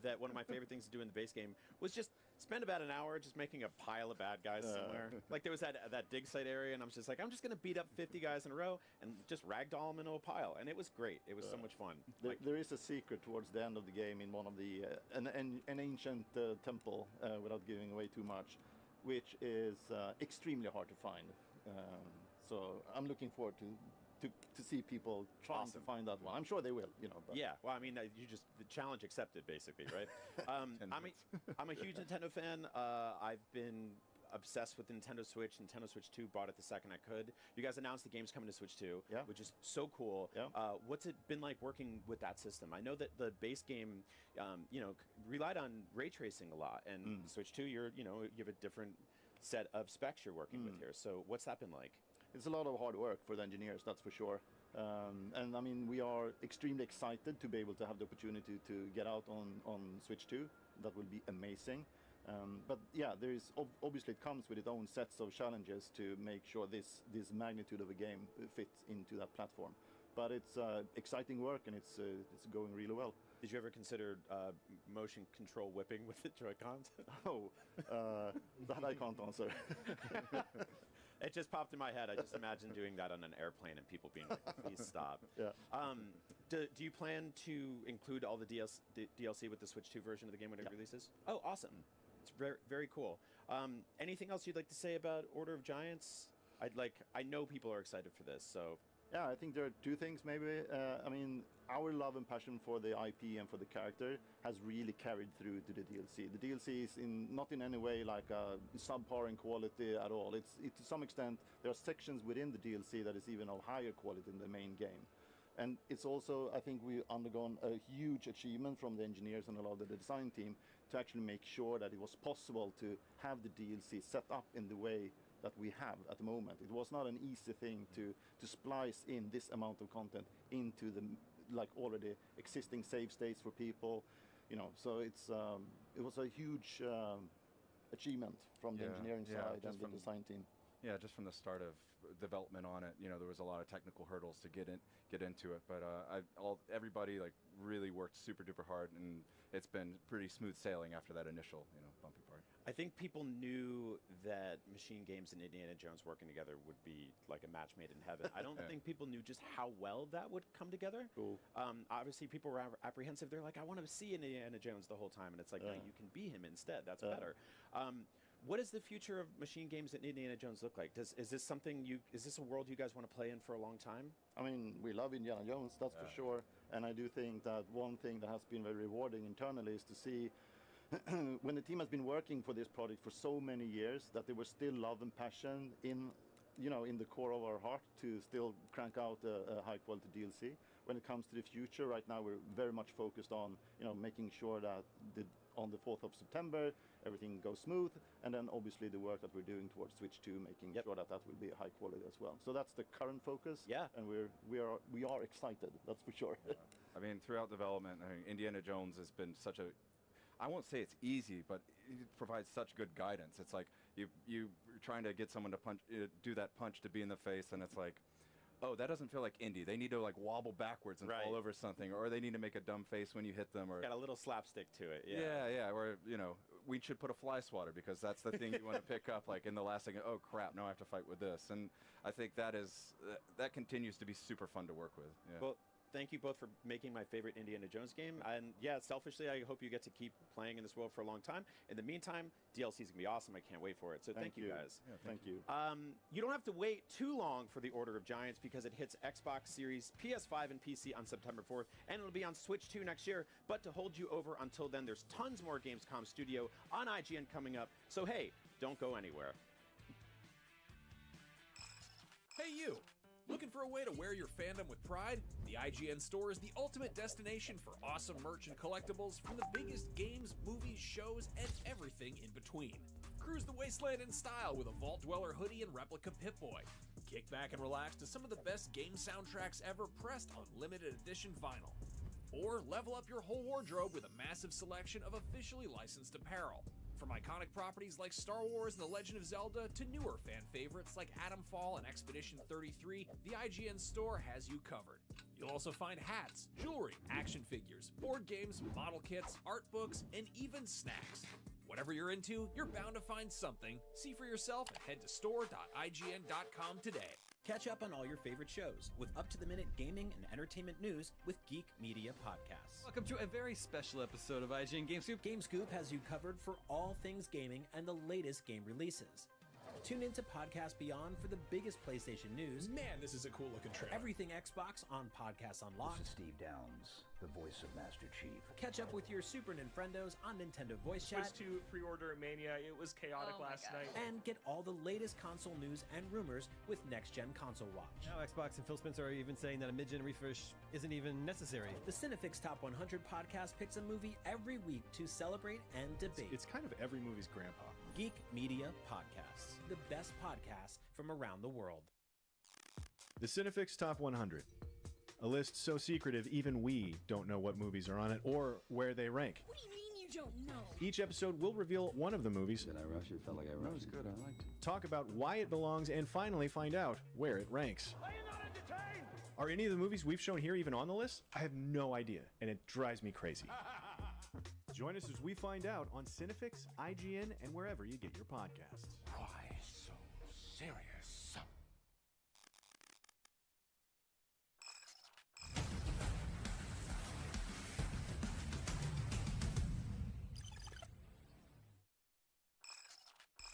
that one of my favorite things to do in the base game was just spend about an hour just making a pile of bad guys somewhere. Like there was that dig site area, and I'm just gonna beat up 50 guys in a row and just ragdoll them into a pile, and it was great. It was so much fun.
There is a secret towards the end of the game in one of the an ancient temple, without giving away too much, which is extremely hard to find. So I'm looking forward to see people trying to find that one. I'm sure they will, But.
Yeah, well, I mean, the challenge accepted, basically, right? I'm a huge Nintendo fan. I've been obsessed with Nintendo Switch. Nintendo Switch 2, bought it the second I could. You guys announced the game's coming to Switch 2, which is so cool.
Yeah.
What's it been like working with that system? I know that the base game, relied on ray tracing a lot, and Switch 2, you have a different set of specs you're working with here. So what's that been like?
It's a lot of hard work for the engineers, that's for sure. And I mean, we are extremely excited to be able to have the opportunity to get out on Switch 2. That will be amazing. But yeah, there is obviously it comes with its own sets of challenges to make sure this magnitude of a game fits into that platform. But it's exciting work, and it's going really well.
Did you ever consider motion control whipping with the Joy-Cons?
Oh, that I can't answer.
It just popped in my head. I just imagined doing that on an airplane and people being like, please stop.
Yeah.
Do you plan to include all the DLC with the Switch 2 version of the game when it releases? Oh, awesome. It's very, very cool. Anything else you'd like to say about Order of Giants? I know people are excited for this, so...
Yeah, I think there are two things maybe. I mean, our love and passion for the IP and for the character has really carried through to the DLC. The DLC is not in any way like subpar in quality at all. It's to some extent, there are sections within the DLC that is even of higher quality than the main game. And it's also, I think we've undergone a huge achievement from the engineers and a lot of the design team to actually make sure that it was possible to have the DLC set up in the way that we have at the moment. It was not an easy thing to splice in this amount of content into the already existing save states for people, So it was a huge achievement from the engineering side and the design team.
Yeah, just from the start of development on it, there was a lot of technical hurdles to get into it, but everybody really worked super duper hard, and it's been pretty smooth sailing after that initial bumpy part.
I think people knew that Machine Games and Indiana Jones working together would be like a match made in heaven. I don't think people knew just how well that would come together.
Cool.
Obviously, people were apprehensive. They're like, I want to see Indiana Jones the whole time. And it's like, no, you can be him instead. That's better. What does the future of Machine Games and Indiana Jones look like? Is this a world you guys want to play in for a long time?
I mean, we love Indiana Jones, that's for sure. And I do think that one thing that has been very rewarding internally is to see when the team has been working for this project for so many years, that there was still love and passion in the core of our heart to still crank out a high quality DLC. When it comes to the future, right now we're very much focused on making sure that on the 4th of September everything goes smooth, and then obviously the work that we're doing towards Switch 2, making sure that will be high quality as well. So that's the current focus.
Yeah,
and we are excited. That's for sure.
I mean, throughout development, Indiana Jones has been such a, I won't say it's easy, but it provides such good guidance. It's like you're trying to get someone to do that punch to be in the face, and it's like, oh, that doesn't feel like Indy. They need to wobble backwards and fall over something, or they need to make a dumb face when you hit them, or
got a little slapstick to it.
Yeah. Or we should put a fly swatter because that's the thing you want to pick up in the last second. Oh crap! Now I have to fight with this, and I think that continues to be super fun to work with. Yeah.
Well, thank you both for making my favorite Indiana Jones game. And yeah, selfishly, I hope you get to keep playing in this world for a long time. In the meantime, DLC is going to be awesome. I can't wait for it. So thank you guys.
Yeah, thank you.
You don't have to wait too long for the Order of Giants because it hits Xbox Series, PS5, and PC on September 4th, and it'll be on Switch 2 next year. But to hold you over until then, there's tons more Gamescom Studio on IGN coming up. So hey, don't go anywhere.
Hey you! Looking for a way to wear your fandom with pride? The IGN store is the ultimate destination for awesome merch and collectibles from the biggest games, movies, shows, and everything in between. Cruise the wasteland in style with a Vault Dweller hoodie and replica Pip-Boy. Kick back and relax to some of the best game soundtracks ever pressed on limited edition vinyl. Or level up your whole wardrobe with a massive selection of officially licensed apparel. From iconic properties like Star Wars and The Legend of Zelda to newer fan favorites like Atomfall and Expedition 33, the IGN store has you covered. You'll also find hats, jewelry, action figures, board games, model kits, art books, and even snacks. Whatever you're into, you're bound to find something. See for yourself and head to store.ign.com today.
Catch up on all your favorite shows with up-to-the-minute gaming and entertainment news with Geek Media Podcasts.
Welcome to a very special episode of IGN GameScoop.
GameScoop has you covered for all things gaming and the latest game releases. Tune into Podcast Beyond for the biggest PlayStation news.
Man, this is a cool looking trailer.
Everything Xbox on Podcasts Unlocked.
This is Steve Downs, the voice of Master Chief.
Catch up with your Super Nintendos on Nintendo Voice Chat.
Switch 2 pre-order mania. It was chaotic last night.
And get all the latest console news and rumors with Next Gen Console Watch.
Now Xbox and Phil Spencer are even saying that a mid-gen refresh isn't even necessary.
The Cinefix Top 100 podcast picks a movie every week to celebrate and debate.
It's kind of every movie's grandpa.
Geek Media Podcasts, the best podcasts from around the world.
The Cinefix Top 100. A list so secretive even we don't know what movies are on it or where they rank.
What do you mean you don't know.
Each episode will reveal one of the movies.
Did I rush it? Felt like I rushed. No, it was good. I liked it.
Talk about why it belongs, and finally find out where it ranks.
Are you not entertained?
Are any of the movies we've shown here even on the list? I have no idea, and it drives me crazy. Join us as we find out on Cinefix, IGN, and wherever you get your podcasts.
Why so serious?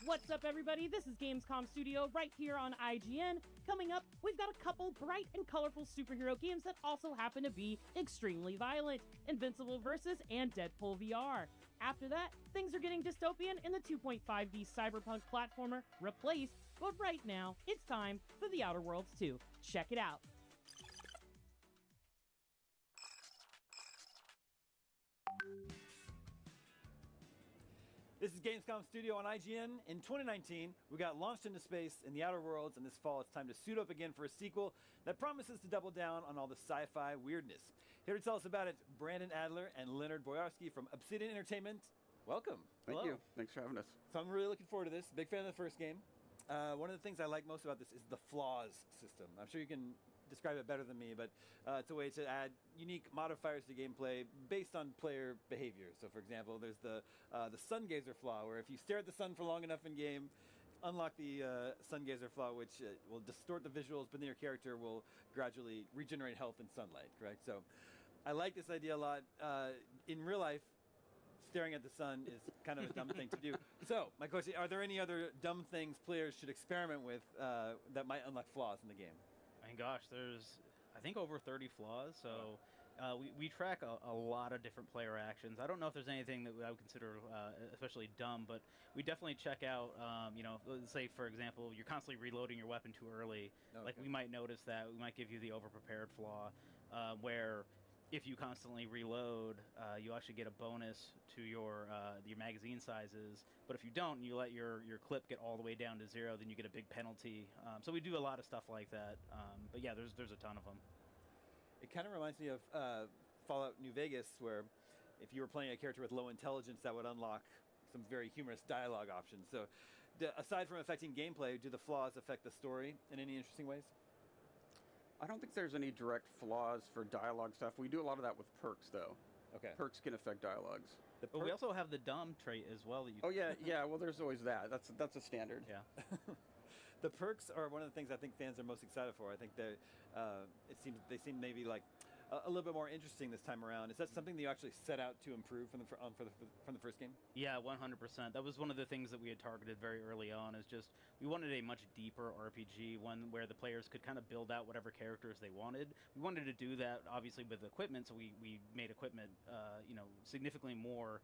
What's up, everybody? This is Gamescom Studio right here on IGN. Coming up, we've got a couple bright and colorful superhero games that also happen to be extremely violent. Invincible Versus and Deadpool VR. After that, things are getting dystopian in the 2.5D cyberpunk platformer Replaced, but right now, it's time for The Outer Worlds 2. Check it out.
This is Gamescom Studio on IGN. In 2019, we got launched into space in The Outer Worlds, and this fall it's time to suit up again for a sequel that promises to double down on all the sci-fi weirdness. Here to tell us about it, Brandon Adler and Leonard Boyarsky from Obsidian Entertainment. Welcome.
Thank
Hello.
you. Thanks for having us.
So I'm really looking forward to this. Big fan of the first game. One of the things I like most about this is the flaws system. I'm sure you can describe it better than me, but it's a way to add unique modifiers to gameplay based on player behavior. So, for example, there's the sun gazer flaw, where if you stare at the sun for long enough in game, unlock the sun gazer flaw, which will distort the visuals, but then your character will gradually regenerate health in sunlight. Correct. So, I like this idea a lot. In real life, staring at the sun is kind of a dumb thing to do. So, my question: are there any other dumb things players should experiment with that might unlock flaws in the game?
I mean, gosh, there's, I think, over 30 flaws, so we track a lot of different player actions. I don't know if there's anything that I would consider especially dumb, but we definitely check out, you know, let's say, for example, you're constantly reloading your weapon too early.
Okay.
Like, we might notice that. We might give you the over-prepared flaw, where if you constantly reload, you actually get a bonus to your magazine sizes. But if you don't, and you let your clip get all the way down to 0, then you get a big penalty. So we do a lot of stuff like that. But yeah, there's a ton of them.
It kind of reminds me of Fallout New Vegas, where if you were playing a character with low intelligence, that would unlock some very humorous dialogue options. So, aside from affecting gameplay, do the flaws affect the story in any interesting ways?
I don't think there's any direct flaws for dialogue stuff. We do a lot of that with perks, though.
Okay.
Perks can affect dialogues.
But we also have the dumb trait as well that you.
Oh yeah, yeah. Well, there's always that. That's a standard.
Yeah.
The perks are one of the things I think fans are most excited for. I think they seem maybe like a little bit more interesting this time around. Is that something that you actually set out to improve from the first game?
Yeah, 100%. That was one of the things that we had targeted very early on. Is just we wanted a much deeper RPG, one where the players could kind of build out whatever characters they wanted. We wanted to do that obviously with equipment, so we made equipment, you know, significantly more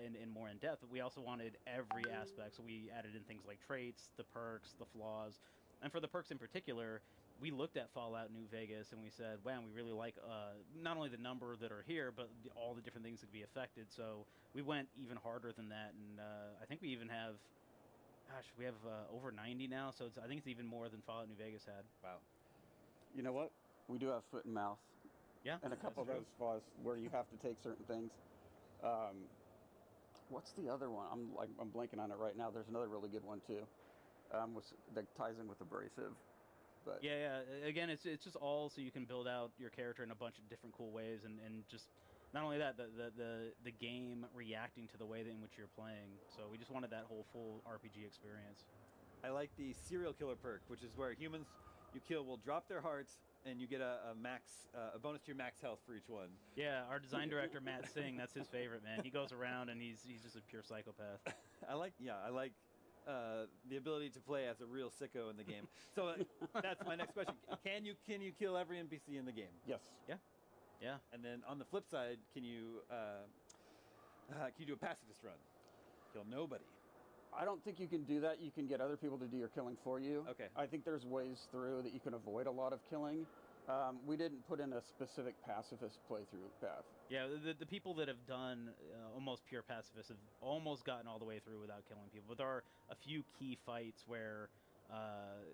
and more in depth. But we also wanted every aspect, so we added in things like traits, the perks, the flaws, and for the perks in particular. We looked at Fallout New Vegas and we said, wow, we really like not only the number that are here, but all the different things that can be affected. So we went even harder than that. And I think we even have, we have over 90 now. So I think it's even more than Fallout New Vegas had.
Wow.
You know what? We do have foot and mouth.
Yeah.
And a couple of those flaws where you have to take certain things. What's the other one? I'm blanking on it right now. There's another really good one too, that ties in with abrasive. But
yeah. Again, it's just all so you can build out your character in a bunch of different cool ways, and just not only that, the game reacting to the way in which you're playing. So we just wanted that whole full RPG experience.
I like the serial killer perk, which is where humans you kill will drop their hearts, and you get a bonus to your max health for each one.
Yeah, our design director Matt Singh, that's his favorite, man. He goes around and he's just a pure psychopath.
I like the ability to play as a real sicko in the game. So that's my next question. Can you kill every NPC in the game?
Yes.
Yeah.
And then on the flip side, can you do a pacifist run? Kill nobody.
I don't think you can do that. You can get other people to do your killing for you.
Okay.
I think there's ways through that you can avoid a lot of killing. We didn't put in a specific pacifist playthrough path.
Yeah, the people that have done almost pure pacifists have almost gotten all the way through without killing people. But there are a few key fights where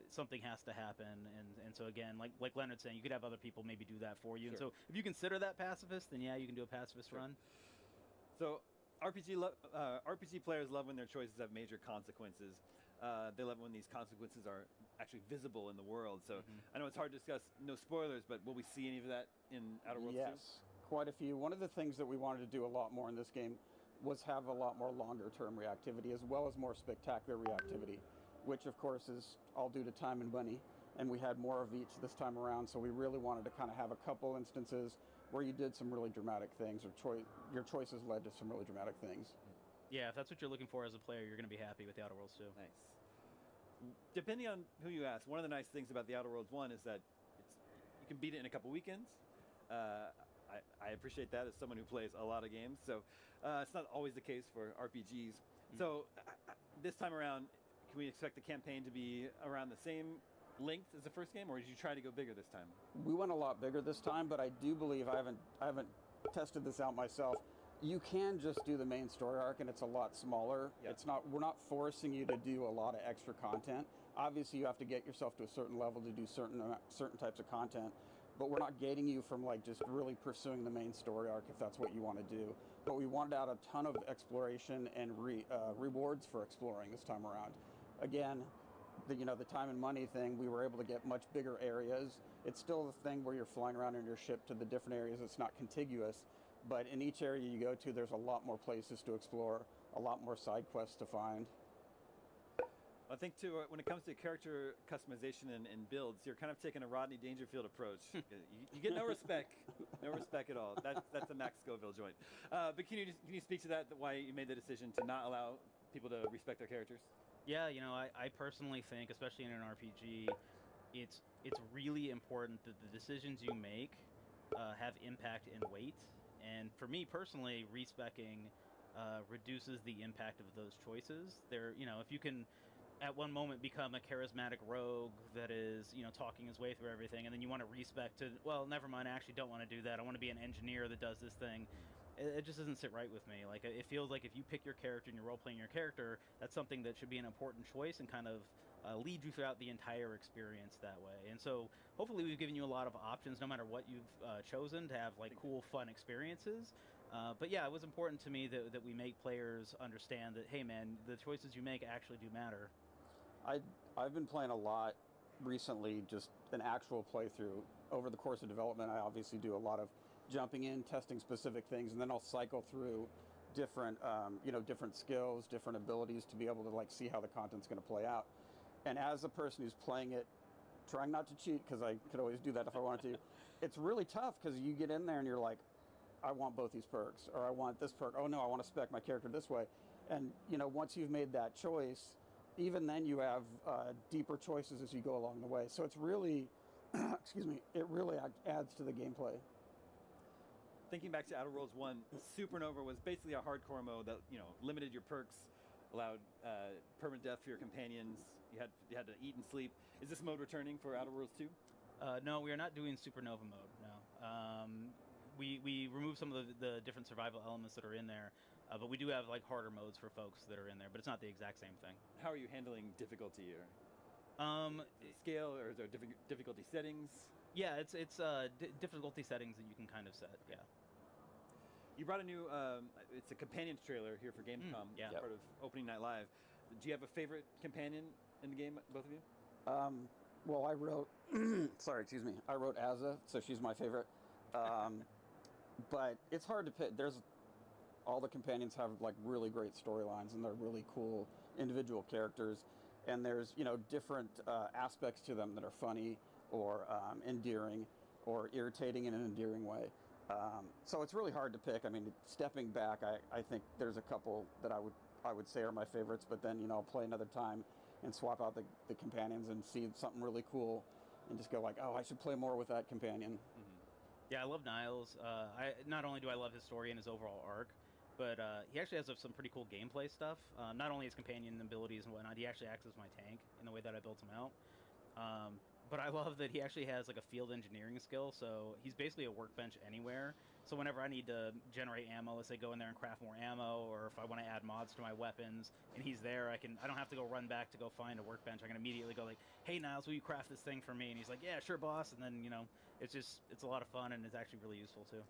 something has to happen, and so again, like Leonard's saying, you could have other people maybe do that for you.
Sure.
And so if you consider that pacifist, then yeah, you can do a pacifist run.
So RPG players love when their choices have major consequences. They love when these consequences are actually visible in the world. So I know it's hard to discuss, no spoilers, but will we see any of that in Outer Worlds 2?
Yes, quite a few. One of the things that we wanted to do a lot more in this game was have a lot more longer-term reactivity, as well as more spectacular reactivity, which of course is all due to time and money. And we had more of each this time around, so we really wanted to kind of have a couple instances where you did some really dramatic things, or your choices led to some really dramatic things.
Yeah, if that's what you're looking for as a player, you're going to be happy with the Outer Worlds 2.
Nice. Depending on who you ask, one of the nice things about the Outer Worlds 1 is that you can beat it in a couple weekends. I appreciate that as someone who plays a lot of games, so it's not always the case for RPGs. So this time around, can we expect the campaign to be around the same length as the first game, or did you try to go bigger this time?
We went a lot bigger this time, but I do believe, I haven't tested this out myself, you can just do the main story arc and it's a lot smaller. Yep. We're not forcing you to do a lot of extra content. Obviously you have to get yourself to a certain level to do certain types of content, but we're not gating you from like just really pursuing the main story arc if that's what you want to do. But we wanted to add a ton of exploration and rewards for exploring this time around. Again, the time and money thing, we were able to get much bigger areas. It's still the thing where you're flying around in your ship to the different areas. It's not contiguous, but in each area you go to, there's a lot more places to explore, a lot more side quests to find.
I think too, when it comes to character customization and builds, you're kind of taking a Rodney Dangerfield approach. You get no respect, no respect at all. That's a Max Scoville joint. But can you speak to that? Why you made the decision to not allow people to respect their characters?
Yeah, I personally think, especially in an RPG, it's really important that the decisions you make have impact and weight. And for me personally, respecing reduces the impact of those choices. If you can at one moment become a charismatic rogue that is, talking his way through everything, and then you want to respec to, well, never mind, I actually don't want to do that. I want to be an engineer that does this thing. It just doesn't sit right with me. Like, it feels like if you pick your character and you're role-playing your character, that's something that should be an important choice and kind of lead you throughout the entire experience that way. And so hopefully we've given you a lot of options, no matter what you've chosen, to have like cool, fun experiences. But yeah, it was important to me that we make players understand that, hey man, the choices you make actually do matter.
I've been playing a lot recently, just an actual playthrough. Over the course of development, I obviously do a lot of jumping in, testing specific things, and then I'll cycle through different, different skills, different abilities to be able to like see how the content's going to play out. And as a person who's playing it, trying not to cheat, because I could always do that if I wanted to, it's really tough because you get in there and you're like, I want both these perks, or I want this perk. Oh no, I want to spec my character this way. And once you've made that choice, even then you have deeper choices as you go along the way. So it's really, excuse me, it really adds to the gameplay.
Thinking back to Outer Worlds 1, Supernova was basically a hardcore mode that, limited your perks, allowed permanent death for your companions. You had to eat and sleep. Is this mode returning for Outer Worlds 2?
No, we are not doing Supernova mode, no. We removed some of the different survival elements that are in there, but we do have like harder modes for folks that are in there, but it's not the exact same thing.
How are you handling difficulty or scale, or is there difficulty settings?
Yeah, it's difficulty settings that you can kind of set, yeah.
You brought a new, it's a companions trailer here for Gamescom,
yeah.
Part of Opening Night Live. Do you have a favorite companion in the game, both of you?
Well, I wrote, sorry, excuse me, I wrote Azza, so she's my favorite. But it's hard to pick. All the companions have like really great storylines, and they're really cool individual characters. And there's, different aspects to them that are funny or endearing or irritating in an endearing way. So it's really hard to pick. I mean, stepping back, I think there's a couple that I would say are my favorites, but then, I'll play another time and swap out the companions and see something really cool and just go like, oh, I should play more with that companion.
Mm-hmm. Yeah, I love Niles. Not only do I love his story and his overall arc, but he actually has some pretty cool gameplay stuff. Not only his companion abilities and whatnot, he actually acts as my tank in the way that I built him out. But I love that he actually has like a field engineering skill, so he's basically a workbench anywhere. So whenever I need to generate ammo, let's say go in there and craft more ammo, or if I want to add mods to my weapons, and he's there, I don't have to go run back to go find a workbench. I can immediately go like, hey Niles, will you craft this thing for me? And he's like, yeah, sure boss. And then, it's a lot of fun, and it's actually really useful too.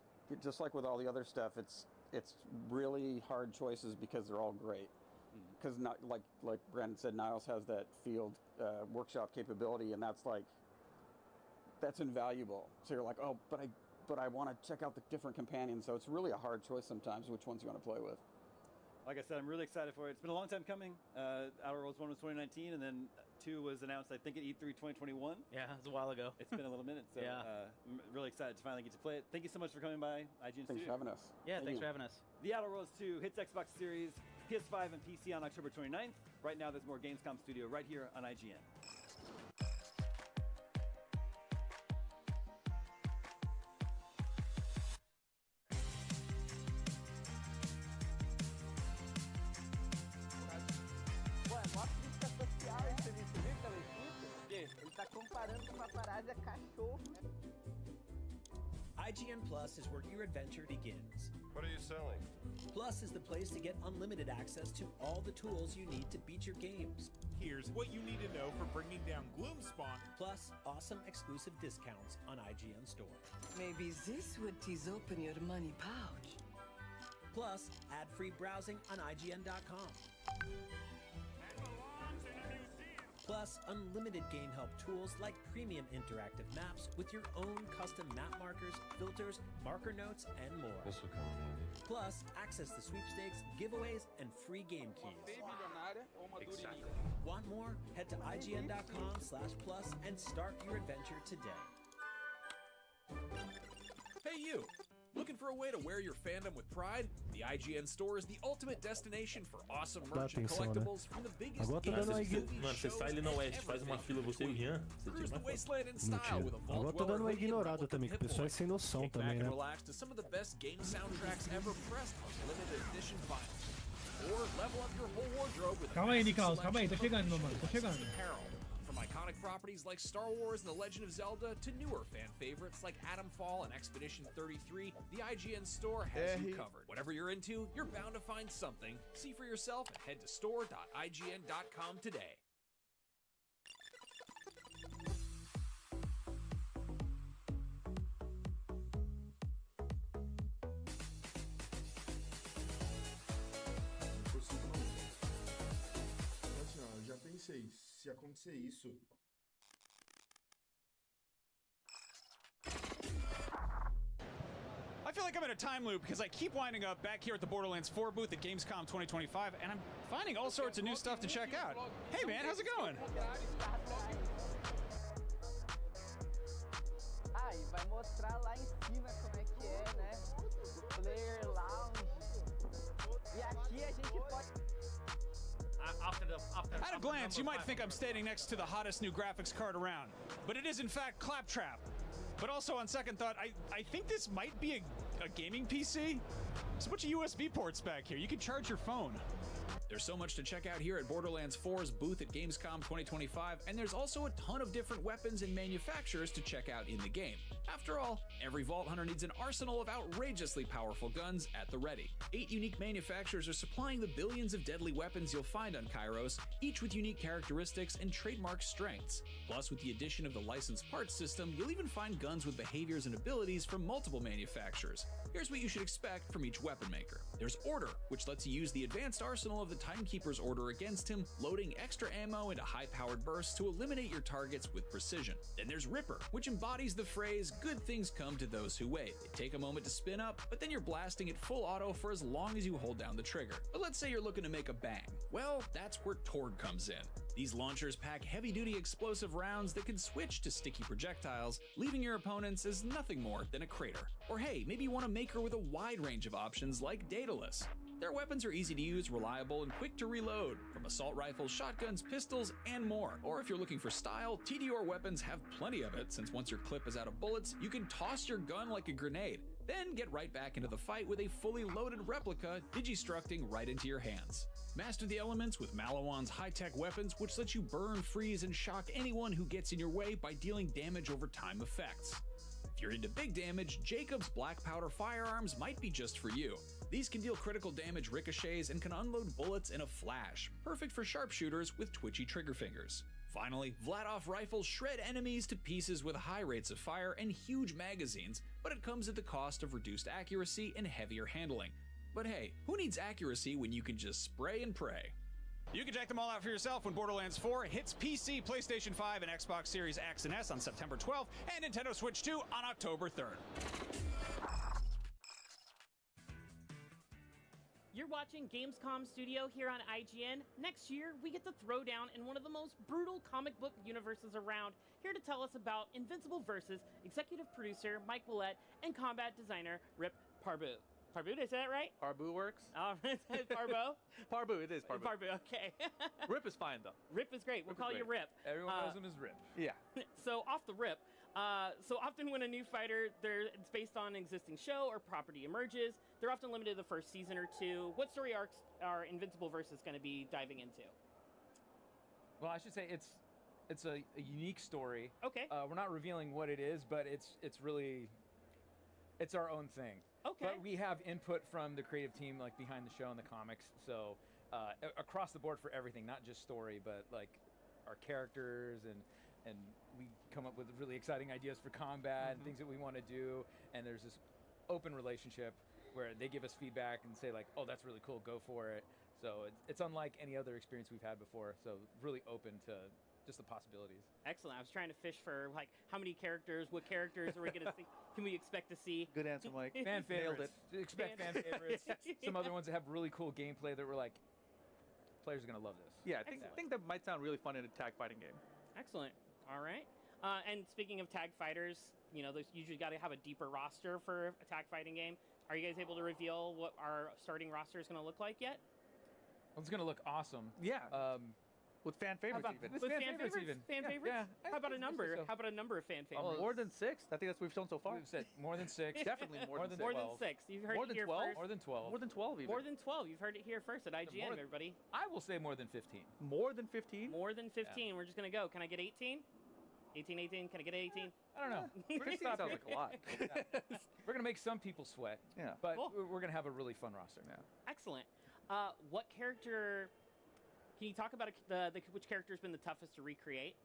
Just like with all the other stuff, it's really hard choices because they're all great. Because not like Brandon said, Niles has that field workshop capability, and that's invaluable. So you're like, oh, but I want to check out the different companions. So it's really a hard choice sometimes which ones you want to play with.
Like I said, I'm really excited for it. It's been a long time coming. Outer Worlds 1 was 2019, and then 2 was announced, I think, at E3 2021.
Yeah, it was a while ago.
It's been a little minute, so
yeah.
I'm really excited to finally get to play it. Thank you so much for coming by, IGN
Thanks for having us.
Yeah, thanks for having us.
The Outer Worlds 2 hits Xbox Series, PS5, and PC on October 29th. Right now, there's more Gamescom Studio right here on IGN.
IGN Plus is where your adventure begins.
What are you selling?
Plus is the place to get unlimited access to all the tools you need to beat your games.
Here's what you need to know for bringing down Gloomspawn.
Plus, awesome exclusive discounts on IGN Store.
Maybe this would tease open your money pouch.
Plus, ad-free browsing on IGN.com. Plus, unlimited game help tools like premium interactive maps with your own custom map markers, filters, marker notes, and more.
This will come in handy.
Plus, access to sweepstakes, giveaways, and free game keys.
Exactly.
Want more? Head to IGN.com/plus and start your adventure today.
Hey you! Looking for a way to wear your fandom with pride? The IGN store is the ultimate destination for awesome merch and collectibles from the biggest games and movies,
Mano, você sai ali no Oeste, faz uma fila, você e o Rian, você tira uma
Mentira. Agora tô dando uma ignorada também, que o pessoal é sem noção também, né?
Relax to some of the best game soundtracks ever pressed on limited edition vinyl. Or level up your whole wardrobe with
Calma aí, Nicaus, calma aí, tô chegando, meu mano, tô chegando.
From iconic properties like Star Wars and The Legend of Zelda to newer fan favorites like Atomfall and Expedition 33, the IGN store has you covered. Whatever you're into, you're bound to find something. See for yourself and head to store.ign.com today.
Já pensei, se acontecer isso.
I feel like I'm in a time loop because I keep winding up back here at the Borderlands 4 booth at Gamescom 2025, and I'm finding all sorts of new stuff to check out. Hey man, how's it going?
Ah, e vai mostrar lá em cima como é que é, né? Player Lounge. E aqui a gente pode...
At a glance, you might think I'm standing next to the hottest new graphics card around, but it is in fact Claptrap. But also on second thought, I think this might be a gaming PC. There's a bunch of USB ports back here. You can charge your phone.
There's so much to check out here at Borderlands 4's booth at Gamescom 2025, and there's also a ton of different weapons and manufacturers to check out in the game. After all, every Vault Hunter needs an arsenal of outrageously powerful guns at the ready. 8 unique manufacturers are supplying the billions of deadly weapons you'll find on Kairos, each with unique characteristics and trademark strengths. Plus, with the addition of the licensed parts system, you'll even find guns with behaviors and abilities from multiple manufacturers. Here's what you should expect from each weapon maker. There's Order, which lets you use the advanced arsenal of the Timekeeper's order against him, loading extra ammo into high-powered bursts to eliminate your targets with precision. Then there's Ripper, which embodies the phrase, good things come to those who wait. They take a moment to spin up, but then you're blasting at full auto for as long as you hold down the trigger. But let's say you're looking to make a bang. Well, that's where Torg comes in. These launchers pack heavy-duty explosive rounds that can switch to sticky projectiles, leaving your opponents as nothing more than a crater. Or hey, maybe you want a maker with a wide range of options like Daedalus. Their weapons are easy to use, reliable, and quick to reload, from assault rifles, shotguns, pistols, and more. Or if you're looking for style, TDR weapons have plenty of it, since once your clip is out of bullets, you can toss your gun like a grenade, then get right back into the fight with a fully loaded replica digistructing right into your hands. Master the elements with Malawan's high-tech weapons, which lets you burn, freeze, and shock anyone who gets in your way by dealing damage over time effects. If you're into big damage, Jacob's black powder firearms might be just for you. These can deal critical damage ricochets and can unload bullets in a flash, perfect for sharpshooters with twitchy trigger fingers. Finally, Vladov rifles shred enemies to pieces with high rates of fire and huge magazines, but it comes at the cost of reduced accuracy and heavier handling. But hey, who needs accuracy when you can just spray and pray?
You can check them all out for yourself when Borderlands 4 hits PC, PlayStation 5, and Xbox Series X and S on September 12th, and Nintendo Switch 2 on October 3rd.
You're watching Gamescom Studio here on IGN. Next year, we get to throw down in one of the most brutal comic book universes around. Here to tell us about Invincible Versus, executive producer Mike Willett and combat designer Rip Parbu. Parbu, did I say that right?
Parbu works.
Parbo?
Parbu, it is Parbu.
Parbu, okay.
Rip is fine, though.
Rip is great. We'll call you Rip.
Everyone knows him as Rip. Yeah.
So off the rip, so often when a new fighter, it's based on an existing show or property emerges, they're often limited to the first season or two. What story arcs are Invincible Versus going to be diving into?
Well, I should say it's a unique story.
Okay.
We're not revealing what it is, but it's really our own thing.
Okay.
But we have input from the creative team, like behind the show and the comics. So across the board for everything, not just story, but like our characters and we come up with really exciting ideas for combat and things that we want to do. And there's this open relationship where they give us feedback and say like, oh, that's really cool, go for it. So it's unlike any other experience we've had before. So really open to just the possibilities.
Excellent. I was trying to fish for like how many characters, what characters are we going to see? Can we expect to see?
Good answer, Mike.
Fan
Nailed
favorites. Expect fan favorites. Some other ones that have really cool gameplay that were like, players are going to love this.
Yeah, I think that might sound really fun in a tag fighting game.
Excellent. All right. And speaking of tag fighters, you know, there's usually got to have a deeper roster for a tag fighting game. Are you guys able to reveal what our starting roster is going to look like yet?
Well, it's going to look awesome.
Yeah. With fan favorites even.
With fan favorites even. Fan favorites?
Yeah.
How about a number?
So.
How about a number of fan favorites?
More than 6. I think that's what we've shown so far.
We've said more than 6.
Definitely more than 6.
More than 6. You've heard
More
it
than
here
12?
first.
More than 12.
More than 12 even.
More than 12. You've heard it here first at IGN, everybody.
I will say more than 15.
More than 15?
More than 15. Yeah. We're just going to go. Can I get 18? 18. Can I get 18?
I don't know.
15 sounds like a lot.
We're going to make some people sweat.
Yeah.
But we're going to have a really fun roster.
Yeah.
Excellent. What character... Can you talk about which character has been the toughest to recreate?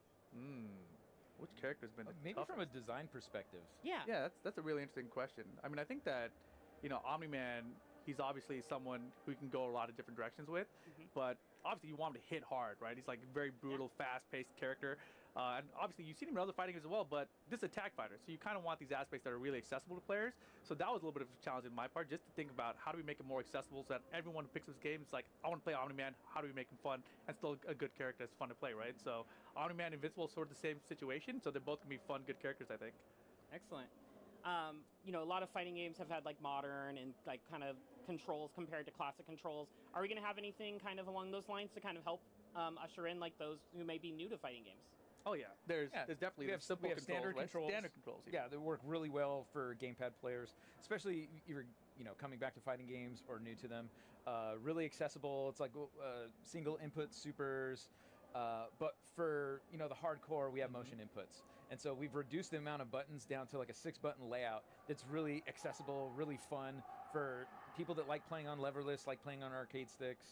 Which character's been the
maybe
toughest?
from a design perspective.
Yeah.
Yeah, that's a really interesting question. I mean, I think that, you know, Omni-Man, he's obviously someone who you can go a lot of different directions with, but obviously you want him to hit hard, right? He's like a very brutal, fast-paced character. And obviously you've seen him in other fighting games as well, but this is a tag fighter, so you kind of want these aspects that are really accessible to players. So that was a little bit of a challenge on my part, just to think about how do we make it more accessible so that everyone who picks this game is like, I want to play Omni-Man, how do we make him fun and still a good character that's fun to play, right? So Omni-Man and Invincible is sort of the same situation, so they're both going to be fun, good characters, I think.
Excellent. You know, a lot of fighting games have had like modern and like kind of controls compared to classic controls. Are we going to have anything kind of along those lines to kind of help usher in like those who may be new to fighting games?
Oh yeah, there's definitely simple
we have standard controls.
Standard controls.
Yeah, they work really well for gamepad players, especially if you're coming back to fighting games or new to them. Really accessible. It's like single input supers. But for the hardcore, we have motion inputs, and so we've reduced the amount of buttons down to like a 6-button layout that's really accessible, really fun for people that like playing on leverless, like playing on arcade sticks.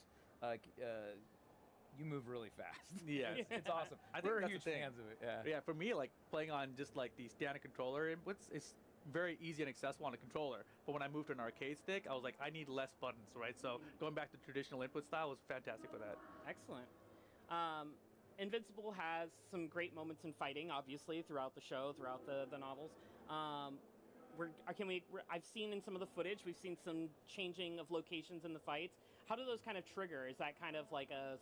You move really fast.
Yeah,
it's awesome. We're huge fans of it.
Yeah, for me, like playing on just like the standard controller inputs, it's very easy and accessible on a controller. But when I moved to an arcade stick, I was like, I need less buttons, right? So going back to traditional input style was fantastic for that.
Excellent. Invincible has some great moments in fighting, obviously, throughout the show, throughout the novels. I've seen in some of the footage, we've seen some changing of locations in the fights. How do those kind of trigger? Is that kind of like a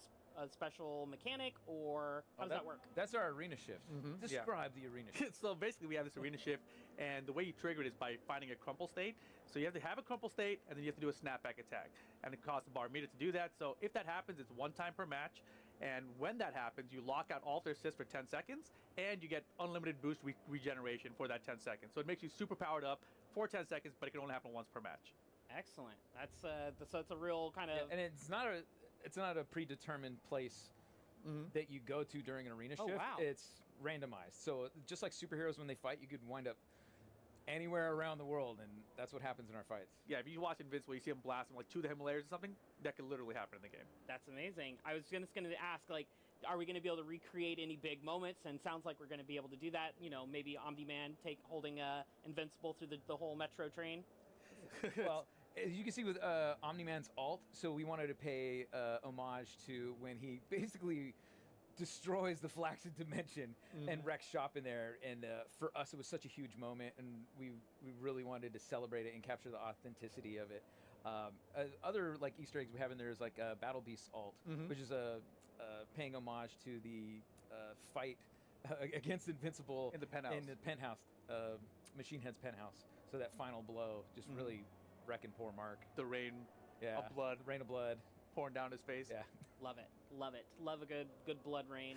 special mechanic, or how does that work?
That's our arena shift. Describe the arena shift.
So basically we have this arena shift, and the way you trigger it is by finding a crumple state. So you have to have a crumple state, and then you have to do a snapback attack, and it costs a bar meter to do that. So if that happens, it's one time per match, and when that happens, you lock out all of their assists for 10 seconds, and you get unlimited boost regeneration for that 10 seconds. So it makes you super powered up for 10 seconds, but it can only happen once per match.
Excellent. That's a real kind of...
and it's not a predetermined place that you go to during an arena shift.
Wow.
It's randomized. So just like superheroes, when they fight, you could wind up anywhere around the world, and that's what happens in our fights.
Yeah, if you watch Invincible, you see him blast him like to the Himalayas or something, that could literally happen in the game.
That's amazing. I was just going to ask, like, are we going to be able to recreate any big moments? And sounds like we're going to be able to do that. You know, maybe Omni-Man holding Invincible through the whole metro train.
Well, as you can see with Omni-Man's ult, so we wanted to pay homage to when he basically destroys the Flaccid Dimension and wrecks shop in there. And for us, it was such a huge moment, and we really wanted to celebrate it and capture the authenticity of it. Other like Easter eggs we have in there is like Battle Beast ult, which is paying homage to the fight against Invincible
in the penthouse.
Machine Head's penthouse. So that final blow just really wrecking poor Mark.
The rain
of
blood.
Rain of blood.
Pouring down his face.
Yeah.
Love it. Love it. Love a good blood rain.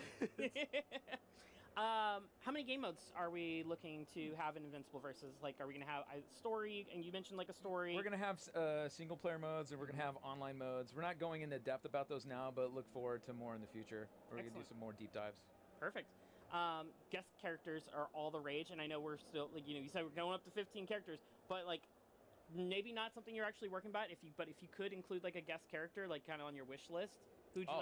How many game modes are we looking to have in Invincible Versus? Like, are we going to have a story? And you mentioned like a story.
We're going to have single player modes, and we're going to have online modes. We're not going into depth about those now, but look forward to more in the future. We're going to do some more deep dives.
Perfect. Guest characters are all the rage, and I know we're still, like, you know, you said we're going up to 15 characters, but like maybe not something you're actually working about. If you could include like a guest character, like kind of on your wish list, who'd you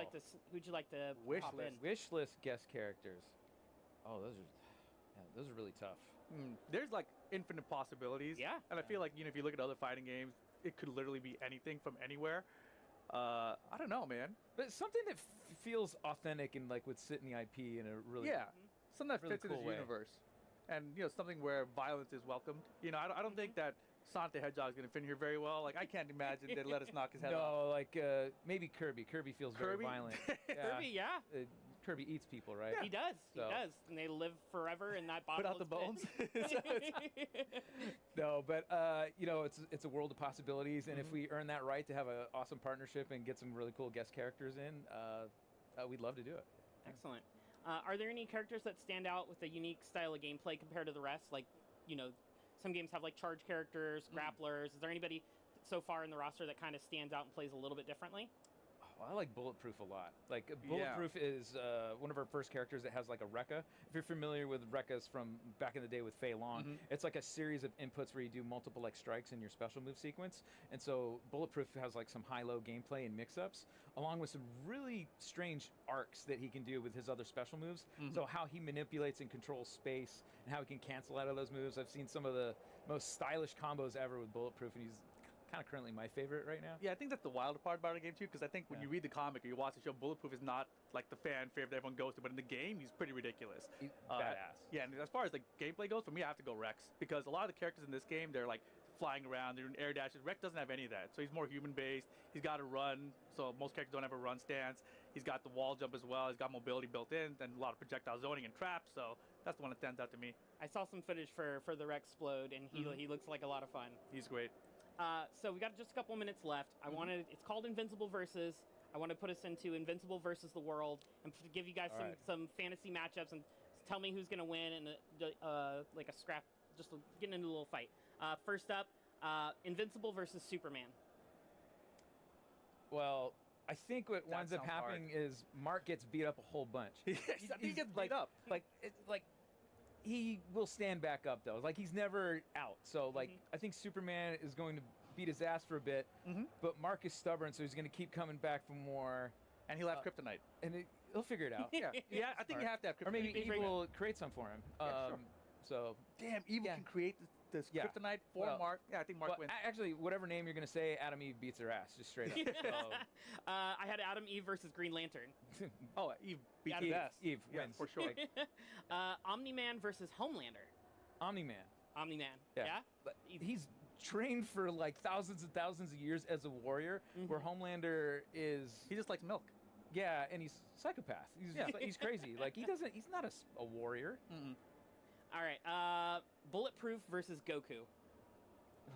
like to
wish
pop
list?
in?
Wish list guest characters. Oh, those are really tough.
There's like infinite possibilities.
Yeah.
And I feel like, you know, if you look at other fighting games, it could literally be anything from anywhere. I don't know, man.
But something that feels authentic and like would sit in the IP in a really
something that
really
fits in
cool
this
way.
universe, and you know, something where violence is welcomed. You know, I don't think that Sonic the Hedgehog is going to fit in here very well. Like, I can't imagine they'd let us knock his head off.
No, like maybe Kirby. Kirby feels very violent.
Kirby, yeah.
Kirby eats people, right?
He does.
So.
He does, and they live forever in that bottomless
Put out the bones.
No, but you know, it's a world of possibilities, and if we earn that right to have an awesome partnership and get some really cool guest characters in, we'd love to do it.
Excellent. Are there any characters that stand out with a unique style of gameplay compared to the rest? Like, you know, some games have like charge characters, grapplers. Is there anybody so far in the roster that kind of stands out and plays a little bit differently?
Well, I like Bulletproof a lot. Like, Bulletproof is one of our first characters that has like a Rekka. If you're familiar with Rekkas from back in the day with Fei Long, it's like a series of inputs where you do multiple like strikes in your special move sequence. And so Bulletproof has like some high-low gameplay and mix-ups, along with some really strange arcs that he can do with his other special moves. So how he manipulates and controls space and how he can cancel out of those moves. I've seen some of the most stylish combos ever with Bulletproof, and he's kind of currently my favorite right now.
Yeah, I think that's the wilder part about the game too, because I think when you read the comic or you watch the show, Bulletproof is not like the fan favorite that everyone goes to, but in the game, he's pretty ridiculous.
He's badass.
Yeah, and as far as like gameplay goes, for me, I have to go Rex, because a lot of the characters in this game, they're like flying around, they're doing air dashes. Rex doesn't have any of that, so he's more human-based. He's got to run, so most characters don't have a run stance. He's got the wall jump as well. He's got mobility built in, and a lot of projectile zoning and traps, so that's the one that stands out to me.
I saw some footage for the Rex Explode, and he looks like a lot of fun.
He's great.
So we got just a couple minutes left. It's called Invincible Versus. I want to put us into Invincible versus the world and give you guys some fantasy matchups and tell me who's going to win and like a scrap, just getting into a little fight. First up, Invincible versus Superman.
Well, I think what winds up happening is Mark gets beat up a whole bunch.
He gets beat up.
Like he will stand back up though. Like, he's never out. So like I think Superman is going to beat his ass for a bit, but Mark is stubborn, so he's going to keep coming back for more.
And he'll have kryptonite.
And he'll figure it out.
Yeah, I think you have to have kryptonite.
Or maybe Evil will create some for him.
Sure.
So
damn, Evil can create this kryptonite for Mark. Yeah, I think Mark wins.
Actually, whatever name you're going to say, Adam Eve beats her ass, just straight up.
I had Adam Eve versus Green Lantern.
Oh, Eve beats
Eve,
ass.
Eve wins.
For sure.
Omni-Man versus Homelander.
Omni-Man.
Omni-Man. Yeah?
But he's trained for like thousands and thousands of years as a warrior, where Homelander is...
He just likes milk.
Yeah, and he's a psychopath. He's crazy. Like, he's not a warrior.
All right, Bulletproof versus Goku.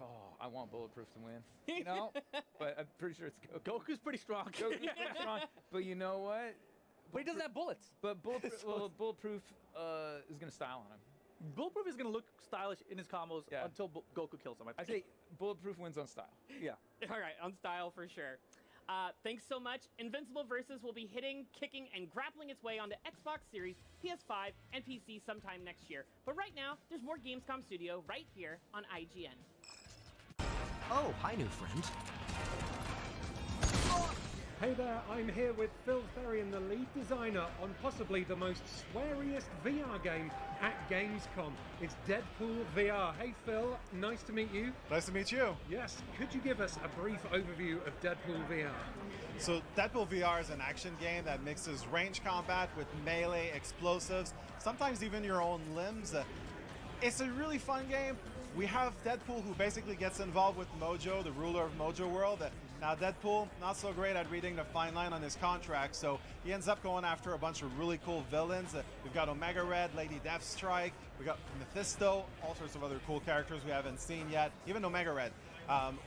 Oh, I want Bulletproof to win, you know, but I'm pretty sure it's Goku.
Goku's pretty strong.
Goku's pretty strong, but you know what?
But he doesn't have bullets.
But Bulletproof is going to style on him.
Bulletproof is going to look stylish in his combos until Goku kills him.
I say Bulletproof wins on style.
Yeah.
All right, on style for sure. Thanks so much. Invincible Versus will be hitting, kicking, and grappling its way onto Xbox Series, PS5, and PC sometime next year. But right now, there's more Gamescom Studio right here on IGN.
Oh, hi, new friend. Hey there, I'm here with Phil Ferrian, the lead designer on possibly the most sweariest VR game at Gamescom. It's Deadpool VR. Hey Phil, nice to meet you.
Nice to meet you.
Yes, could you give us a brief overview of Deadpool VR?
So Deadpool VR is an action game that mixes range combat with melee, explosives, sometimes even your own limbs. It's a really fun game. We have Deadpool who basically gets involved with Mojo, the ruler of Mojo World. Now Deadpool, not so great at reading the fine line on his contract, so he ends up going after a bunch of really cool villains. We've got Omega Red, Lady Deathstrike, we got Mephisto, all sorts of other cool characters we haven't seen yet, even Omega Red.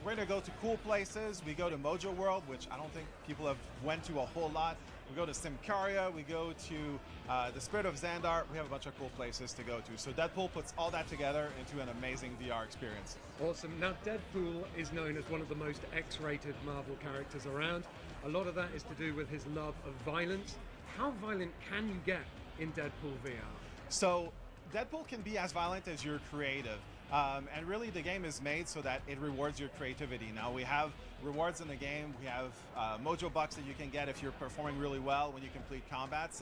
We're gonna go to cool places. We go to Mojo World, which I don't think people have went to a whole lot. We go to Simcaria, we go to the Spirit of Xandar. We have a bunch of cool places to go to. So Deadpool puts all that together into an amazing VR experience.
Awesome. Now Deadpool is known as one of the most X-rated Marvel characters around. A lot of that is to do with his love of violence. How violent can you get in Deadpool VR?
So Deadpool can be as violent as you're creative. And really the game is made so that it rewards your creativity. Now we have rewards in the game. We have Mojo Bucks that you can get if you're performing really well when you complete combats.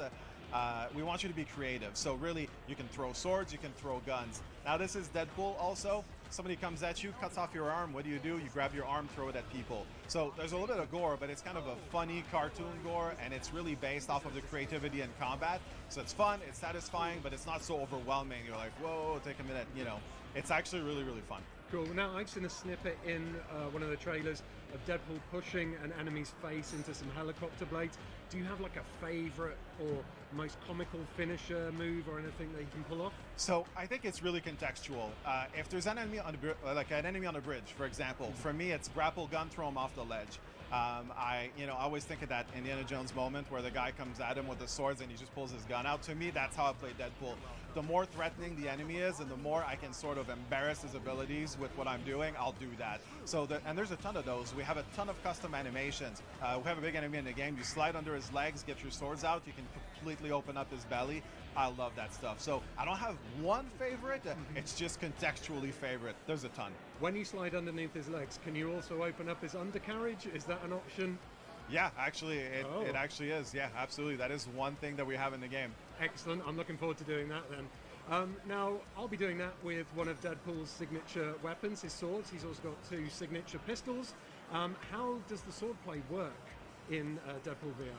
We want you to be creative. So really you can throw swords, you can throw guns. Now this is Deadpool also. Somebody comes at you, cuts off your arm. What do? You grab your arm, throw it at people. So there's a little bit of gore, but it's kind of a funny cartoon gore, and it's really based off of the creativity and combat. So it's fun, it's satisfying, but it's not so overwhelming. You're like, whoa, take a minute, you know. It's actually really, really fun.
Cool. Now, I've seen a snippet in one of the trailers of Deadpool pushing an enemy's face into some helicopter blades. Do you have like a favorite or most comical finisher move or anything that you can pull off?
So I think it's really contextual. If there's an enemy on an enemy on a bridge, for example, for me it's grapple gun, throw him off the ledge. I always think of that Indiana Jones moment where the guy comes at him with the swords and he just pulls his gun out. To me, that's how I play Deadpool. The more threatening the enemy is and the more I can sort of embarrass his abilities with what I'm doing, I'll do that. So, and there's a ton of those. We have a ton of custom animations. We have a big enemy in the game. You slide under his legs, get your swords out. You can completely open up his belly. I love that stuff. So I don't have one favorite. It's just contextually favorite. There's a ton.
When you slide underneath his legs, can you also open up his undercarriage? Is that an option?
Yeah, actually, it actually is. Yeah, absolutely. That is one thing that we have in the game.
Excellent. I'm looking forward to doing that then. Now, I'll be doing that with one of Deadpool's signature weapons, his swords. He's also got 2 signature pistols. How does the swordplay work in Deadpool VR?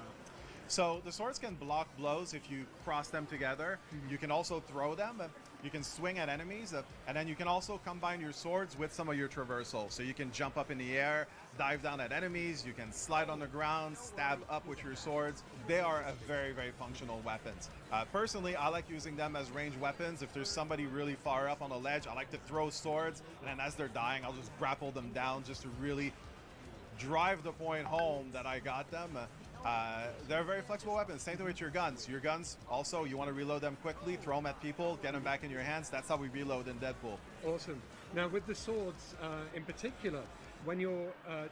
So the swords can block blows if you cross them together. You can also throw them. You can swing at enemies, and then you can also combine your swords with some of your traversal. So you can jump up in the air, dive down at enemies, you can slide on the ground, stab up with your swords. They are a very, very functional weapons. Personally, I like using them as ranged weapons. If there's somebody really far up on a ledge, I like to throw swords, and then as they're dying, I'll just grapple them down just to really drive the point home that I got them. They're very flexible weapons. Same thing with your guns. Your guns, also, you want to reload them quickly, throw them at people, get them back in your hands. That's how we reload in Deadpool.
Awesome. Now, with the swords in particular, when you're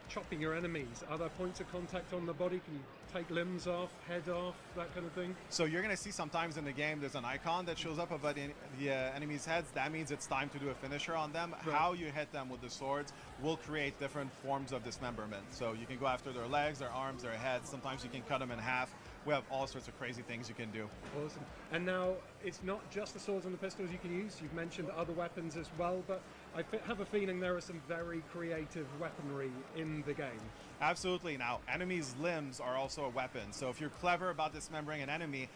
chopping your enemies, are there points of contact on the body? Can you take limbs off, head off, that kind of thing?
So you're going to see sometimes in the game there's an icon that shows up above the enemy's heads. That means it's time to do a finisher on them. Right. How you hit them with the swords will create different forms of dismemberment. So you can go after their legs, their arms, their heads. Sometimes you can cut them in half. We have all sorts of crazy things you can do.
Awesome. And now it's not just the swords and the pistols you can use. You've mentioned other weapons as well, but I have a feeling there are some very creative weaponry in the game.
Absolutely. Now, enemies' limbs are also a weapon. So if you're clever about dismembering an enemy,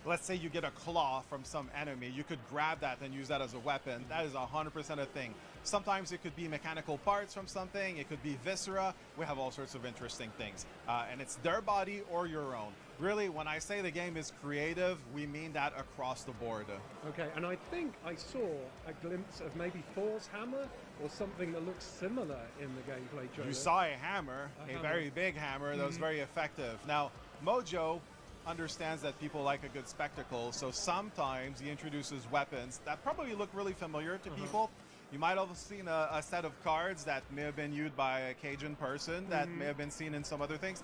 let's say you get a claw from some enemy, you could grab that and use that as a weapon. That is 100% a thing. Sometimes it could be mechanical parts from something. It could be viscera. We have all sorts of interesting things. And it's their body or your own. Really, when I say the game is creative, we mean that across the board.
Okay, and I think I saw a glimpse of maybe Thor's hammer or something that looks similar in the gameplay trailer.
You saw a hammer, a very big hammer that was very effective. Now, Mojo understands that people like a good spectacle, so sometimes he introduces weapons that probably look really familiar to people. You might have seen a set of cards that may have been used by a Cajun person that may have been seen in some other things.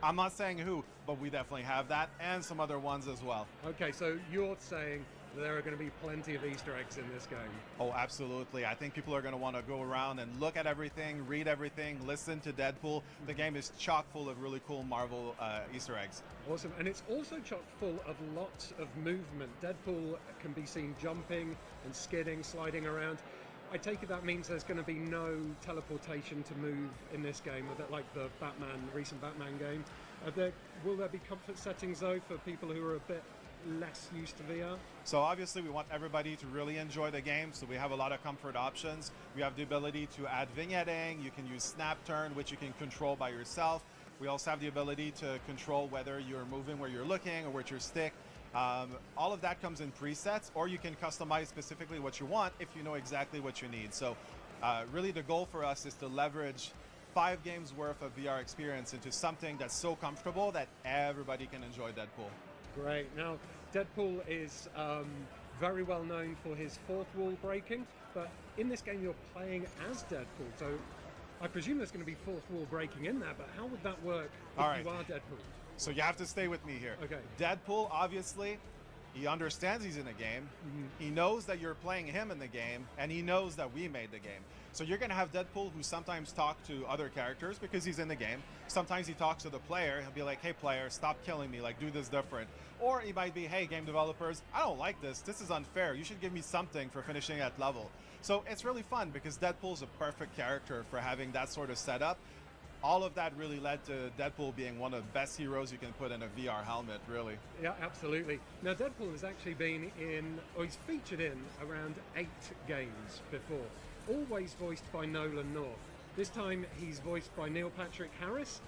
I'm not saying who, but we definitely have that, and some other ones as well.
Okay, so you're saying there are going to be plenty of Easter eggs in this game.
Oh, absolutely. I think people are going to want to go around and look at everything, read everything, listen to Deadpool. The game is chock full of really cool Marvel Easter eggs.
Awesome. And it's also chock full of lots of movement. Deadpool can be seen jumping and skidding, sliding around. I take it that means there's going to be no teleportation to move in this game, a bit like the recent Batman game. Will there be comfort settings, though, for people who are a bit less used to VR?
So obviously we want everybody to really enjoy the game, so we have a lot of comfort options. We have the ability to add vignetting, you can use snap turn, which you can control by yourself. We also have the ability to control whether you're moving where you're looking or with your stick. All of that comes in presets, or you can customize specifically what you want if you know exactly what you need. So really the goal for us is to leverage 5 games worth of VR experience into something that's so comfortable that everybody can enjoy Deadpool.
Great. Now, Deadpool is very well known for his fourth wall breaking, but in this game you're playing as Deadpool, so I presume there's going to be fourth wall breaking in there, but how would that work if you are Deadpool?
So you have to stay with me here.
Okay.
Deadpool, obviously, he understands he's in a game. He knows that you're playing him in the game, and he knows that we made the game. So you're going to have Deadpool who sometimes talk to other characters because he's in the game. Sometimes he talks to the player. He'll be like, hey, player, stop killing me. Like, do this different. Or he might be, hey, game developers, I don't like this. This is unfair. You should give me something for finishing that level. So it's really fun because Deadpool's a perfect character for having that sort of setup. All of that really led to Deadpool being one of the best heroes you can put in a VR helmet, really.
Yeah, absolutely. Now, Deadpool has actually been he's featured in around 8 games before, always voiced by Nolan North. This time he's voiced by Neil Patrick Harris.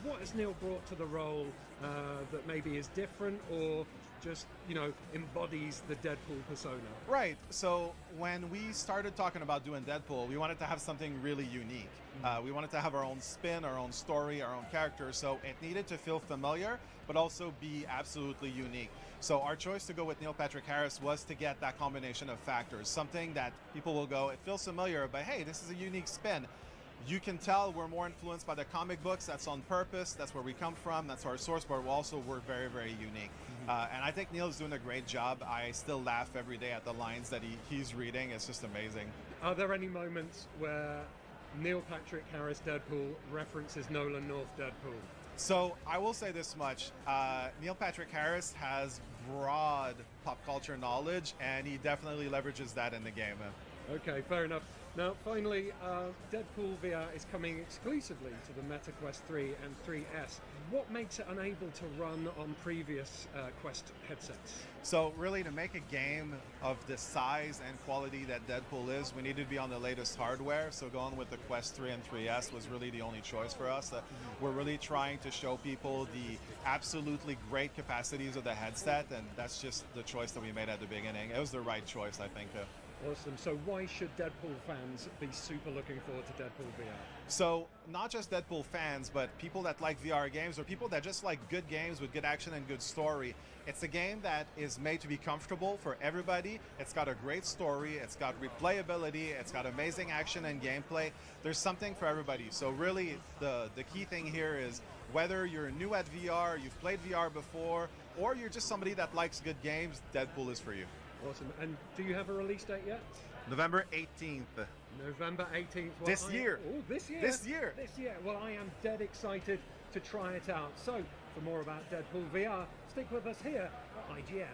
What has Neil brought to the role that maybe is different or just, embodies the Deadpool persona?
Right. So when we started talking about doing Deadpool, we wanted to have something really unique. We wanted to have our own spin, our own story, our own character. So it needed to feel familiar, but also be absolutely unique. So our choice to go with Neil Patrick Harris was to get that combination of factors. Something that people will go, it feels familiar, but hey, this is a unique spin. You can tell we're more influenced by the comic books. That's on purpose. That's where we come from. That's our source, but we're very, very unique. And I think Neil's doing a great job. I still laugh every day at the lines that he's reading. It's just amazing.
Are there any moments where Neil Patrick Harris Deadpool references Nolan North Deadpool?
So I will say this much. Neil Patrick Harris has broad pop culture knowledge, and he definitely leverages that in the game.
Okay, fair enough. Now, finally, Deadpool VR is coming exclusively to the Meta Quest 3 and 3S. What makes it unable to run on previous Quest headsets?
So really, to make a game of the size and quality that Deadpool is, we need to be on the latest hardware. So going with the Quest 3 and 3S was really the only choice for us. We're really trying to show people the absolutely great capacities of the headset, and that's just the choice that we made at the beginning. It was the right choice, I think.
Awesome. So why should Deadpool fans be super looking forward to Deadpool VR?
So not just Deadpool fans, but people that like VR games or people that just like good games with good action and good story. It's a game that is made to be comfortable for everybody. It's got a great story. It's got replayability. It's got amazing action and gameplay. There's something for everybody. So really the key thing here is whether you're new at VR, you've played VR before, or you're just somebody that likes good games, Deadpool is for you.
Awesome. And do you have a release date yet?
November 18th.
November 18th. Well,
This year.
Oh, this year.
This year.
This year. Well, I am dead excited to try it out. So, for more about Deadpool VR, stick with us here at IGN.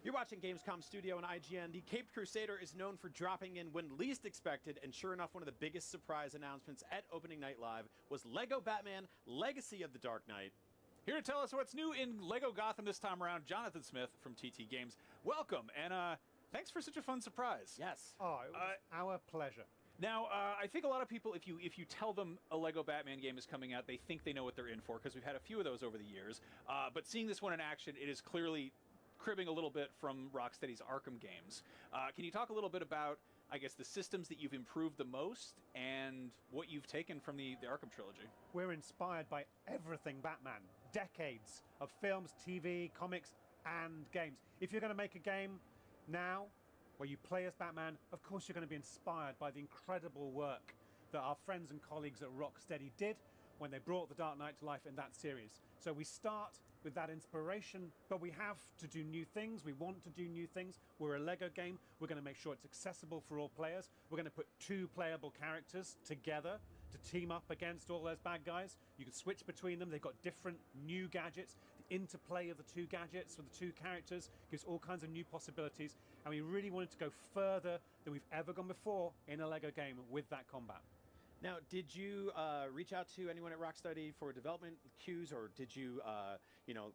You're watching Gamescom Studio on IGN. The Caped Crusader is known for dropping in when least expected, and sure enough, one of the biggest surprise announcements at Opening Night Live was LEGO Batman Legacy of the Dark Knight.
Here to tell us what's new in LEGO Gotham this time around, Jonathan Smith from TT Games. Welcome, and thanks for such a fun surprise.
Yes.
Oh, it was our pleasure.
Now, I think a lot of people, if you tell them a LEGO Batman game is coming out, they think they know what they're in for, because we've had a few of those over the years. But seeing this one in action, it is clearly cribbing a little bit from Rocksteady's Arkham games. Can you talk a little bit about, I guess, the systems that you've improved the most and what you've taken from the Arkham trilogy?
We're inspired by everything Batman. Decades of films, TV, comics, and games. If you're going to make a game now where you play as Batman, of course you're going to be inspired by the incredible work that our friends and colleagues at Rocksteady did when they brought the Dark Knight to life in that series. So we start with that inspiration, but we have to do new things. We want to do new things. We're a Lego game. We're going to make sure it's accessible for all players. We're going to put 2 playable characters together to team up against all those bad guys. You can switch between them. They've got different new gadgets. The interplay of the 2 gadgets with the 2 characters gives all kinds of new possibilities. And we really wanted to go further than we've ever gone before in a Lego game with that combat.
Now, did you reach out to anyone at Rocksteady for development cues, or did you,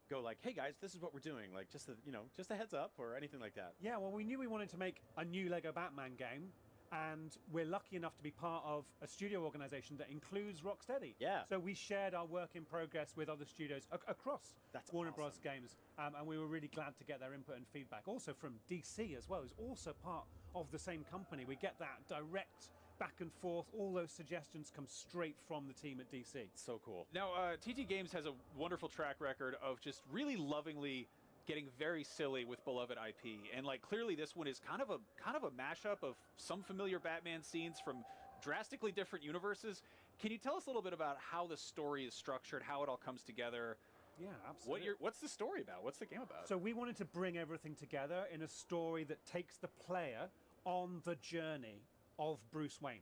go like, "Hey guys, this is what we're doing," like just a heads up or anything like that?
Yeah, well, we knew we wanted to make a new Lego Batman game, and we're lucky enough to be part of a studio organization that includes Rocksteady.
Yeah.
So we shared our work in progress with other studios across Warner Bros. Games, and we were really glad to get their input and feedback. Also from DC as well, who's also part of the same company. We get that direct back and forth. All those suggestions come straight from the team at DC.
So cool.
Now, TT Games has a wonderful track record of just really lovingly getting very silly with beloved IP, and like clearly this one is kind of a mashup of some familiar Batman scenes from drastically different universes. Can you tell us a little bit about how the story is structured, how it all comes together?
Yeah, absolutely.
What's the story about? What's the game about?
So we wanted to bring everything together in a story that takes the player on the journey of Bruce Wayne.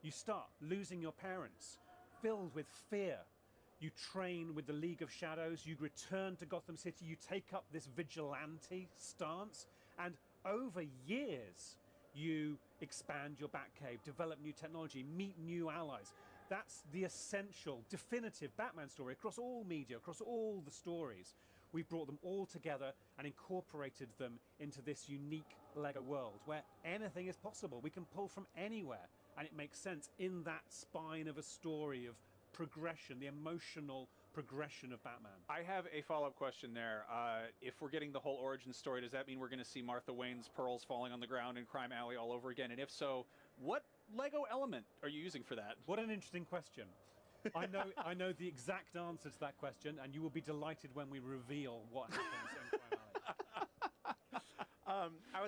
You start losing your parents, filled with fear. You train with the League of Shadows, you return to Gotham City, you take up this vigilante stance, and over years you expand your Batcave, develop new technology, meet new allies. That's the essential, definitive Batman story across all media, across all the stories. We've brought them all together and incorporated them into this unique Lego world where anything is possible. We can pull from anywhere, and it makes sense in that spine of a story of progression, the emotional progression of Batman.
I have a follow-up question there. If we're getting the whole origin story, does that mean we're going to see Martha Wayne's pearls falling on the ground in Crime Alley all over again? And if so, what Lego element are you using for that?
What an interesting question. I know the exact answer to that question, and you will be delighted when we reveal what happens in Crime Alley.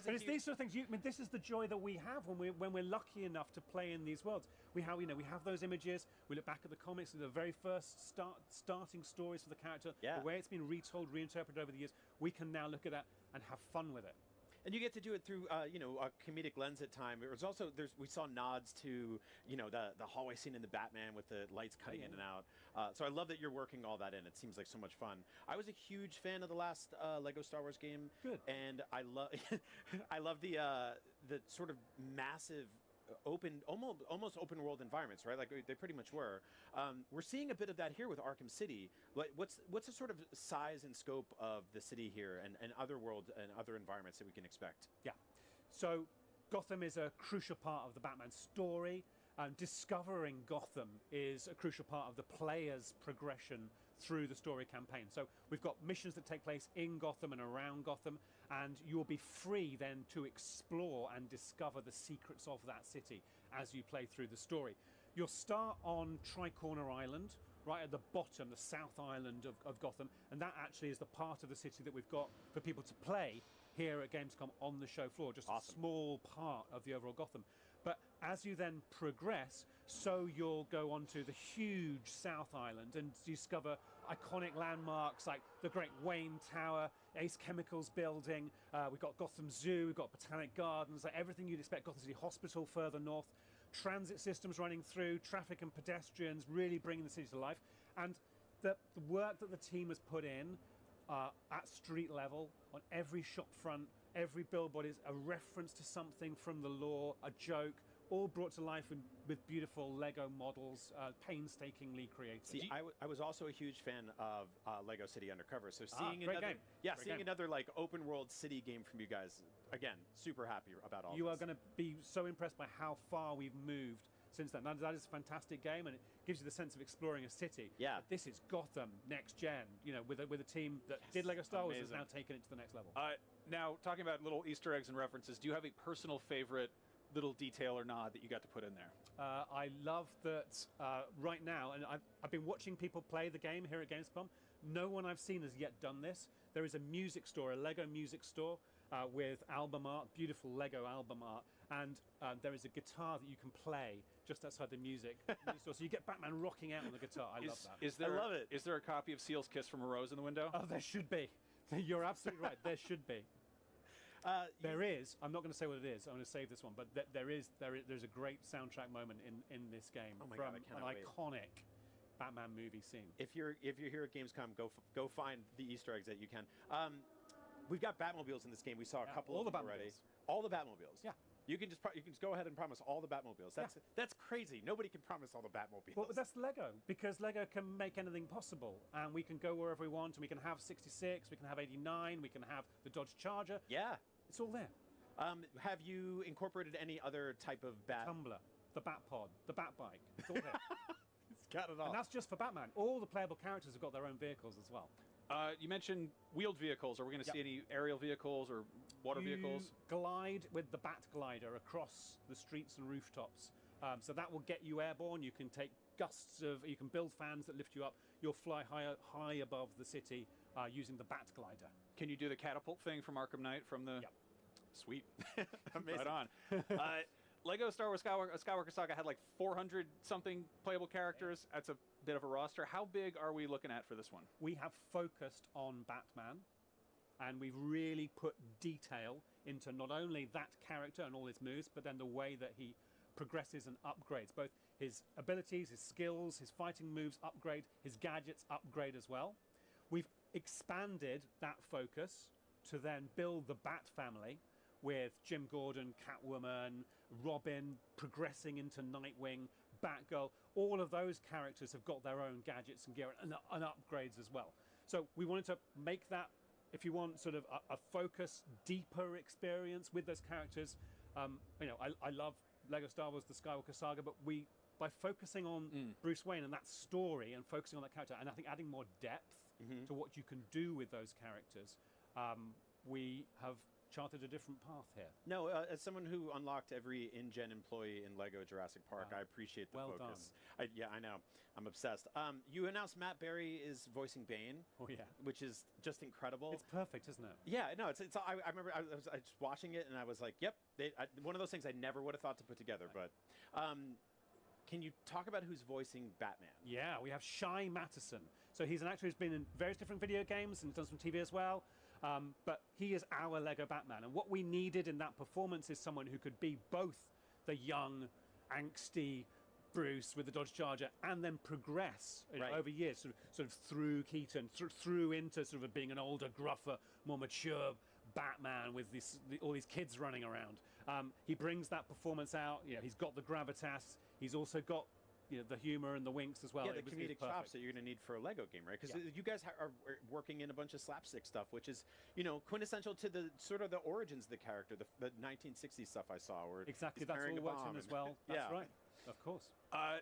But it's these sort of things. This is the joy that we have when we're lucky enough to play in these worlds. We have those images. We look back at the comics, the very first starting stories for the character, the way it's been retold, reinterpreted over the years. We can now look at that and have fun with it.
And you get to do it through, a comedic lens at time. It was also we saw nods to, the hallway scene in the Batman with the lights cutting in and out. So I love that you're working all that in. It seems like so much fun. I was a huge fan of the last Lego Star Wars game.
Good.
And I love, I love the sort of massive, almost open world environments, right? Like they pretty much were. We're seeing a bit of that here with Arkham City. What's the sort of size and scope of the city here and other world and other environments that we can expect?
Yeah. So Gotham is a crucial part of the Batman story. Discovering Gotham is a crucial part of the player's progression through the story campaign. So we've got missions that take place in Gotham and around Gotham, and you'll be free then to explore and discover the secrets of that city as you play through the story. You'll start on Tricorner Island, right at the bottom, the South Island of Gotham, and that actually is the part of the city that we've got for people to play here at Gamescom on the show floor, just a small part of the overall Gotham. But as you then progress, so you'll go onto the huge South Island and discover iconic landmarks like the Great Wayne Tower, Ace Chemicals building, we've got Gotham Zoo, we've got Botanic Gardens, like everything you'd expect, Gotham City Hospital further north, transit systems running through, traffic and pedestrians really bringing the city to life. And the work that the team has put in at street level, on every shop front, every billboard is a reference to something from the lore, a joke, all brought to life with beautiful Lego models, painstakingly created.
See, I was also a huge fan of Lego City Undercover. So seeing
great
another like open world city game from you guys, again, super happy about all.
You are going to be so impressed by how far we've moved since then. That is a fantastic game, and it gives you the sense of exploring a city.
Yeah.
But this is Gotham next gen, with a team that did Lego Star Wars, has now taken it to the next level.
Now, talking about little Easter eggs and references, do you have a personal favorite little detail or nod that you got to put in there?
I love that right now, and I've been watching people play the game here at Gamescom. No one I've seen has yet done this. There is a music store, a Lego music store with album art, beautiful Lego album art, and there is a guitar that you can play just outside the music store. So you get Batman rocking out on the guitar. I love that.
Is there, I love it. Is there a copy of Seal's Kiss from a Rose in the window?
Oh, there should be. You're absolutely right. There should be. There is. I'm not going to say what it is. I'm going to save this one. But there's a great soundtrack moment in this game
Oh my
from
God, I cannot
an
wait.
iconic Batman movie scene.
If you're here at Gamescom, go find the Easter eggs that you can. We've got Batmobiles in this game. We saw a couple
all
of
the
them already. All the Batmobiles.
Yeah.
You can just go ahead and promise all the Batmobiles. That's crazy. Nobody can promise all the Batmobiles.
Well, that's Lego, because Lego can make anything possible, and we can go wherever we want, and we can have 66, we can have 89, we can have the Dodge Charger.
Yeah.
It's all there.
Have you incorporated any other type of bat?
Tumbler, the Bat Pod, the Bat Bike. It's all there.
It's got it all.
And that's just for Batman. All the playable characters have got their own vehicles as well.
You mentioned wheeled vehicles. Are we going to see any aerial vehicles or water vehicles?
Glide with the Bat Glider across the streets and rooftops. So that will get you airborne. You can take gusts of, you can build fans that lift you up. You'll fly high above the city using the Bat Glider.
Can you do the catapult thing from Arkham Knight from the...
Yep.
Sweet.
Amazing.
Right on. Lego Star Wars Skywalker Saga had like 400 something playable characters. That's a bit of a roster. How big are we looking at for this one?
We have focused on Batman, and we've really put detail into not only that character and all his moves, but then the way that he progresses and upgrades. Both his abilities, his skills, his fighting moves upgrade, his gadgets upgrade as well. We've expanded that focus to then build the Bat family with Jim Gordon, Catwoman, Robin, progressing into Nightwing, Batgirl. All of those characters have got their own gadgets and gear and upgrades as well. So we wanted to make that, if you want, sort of a focused, deeper experience with those characters. You know, I love Lego Star Wars, the Skywalker Saga, but by focusing on Bruce Wayne and that story and focusing on that character, and I think adding more depth to what you can do with those characters, we have charted a different path here.
No, as someone who unlocked every in-gen employee in Lego Jurassic Park, I appreciate the focus. Yeah, I know. I'm obsessed. You announced Matt Berry is voicing Bane.
Oh yeah,
which is just incredible.
It's perfect, isn't it?
Yeah, no, it's. I remember I was just watching it and I was like, yep, one of those things I never would have thought to put together. But can you talk about who's voicing Batman?
Yeah, we have Shai Mattison. So he's an actor who's been in various different video games and done some TV as well. But he is our Lego Batman. And what we needed in that performance is someone who could be both the young, angsty Bruce with the Dodge Charger and then progress over years, sort of through Keaton, through into sort of being an older, gruffer, more mature Batman with all these kids running around. He brings that performance out. You know, he's got the gravitas. He's also got the humor and the winks as well.
Yeah, the comedic chops that you're going to need for a Lego game, right? Because you guys are working in a bunch of slapstick stuff, which is, quintessential to the sort of the origins of the character, the 1960s stuff I saw. Where
exactly, that's all works in as well. That's right, of course.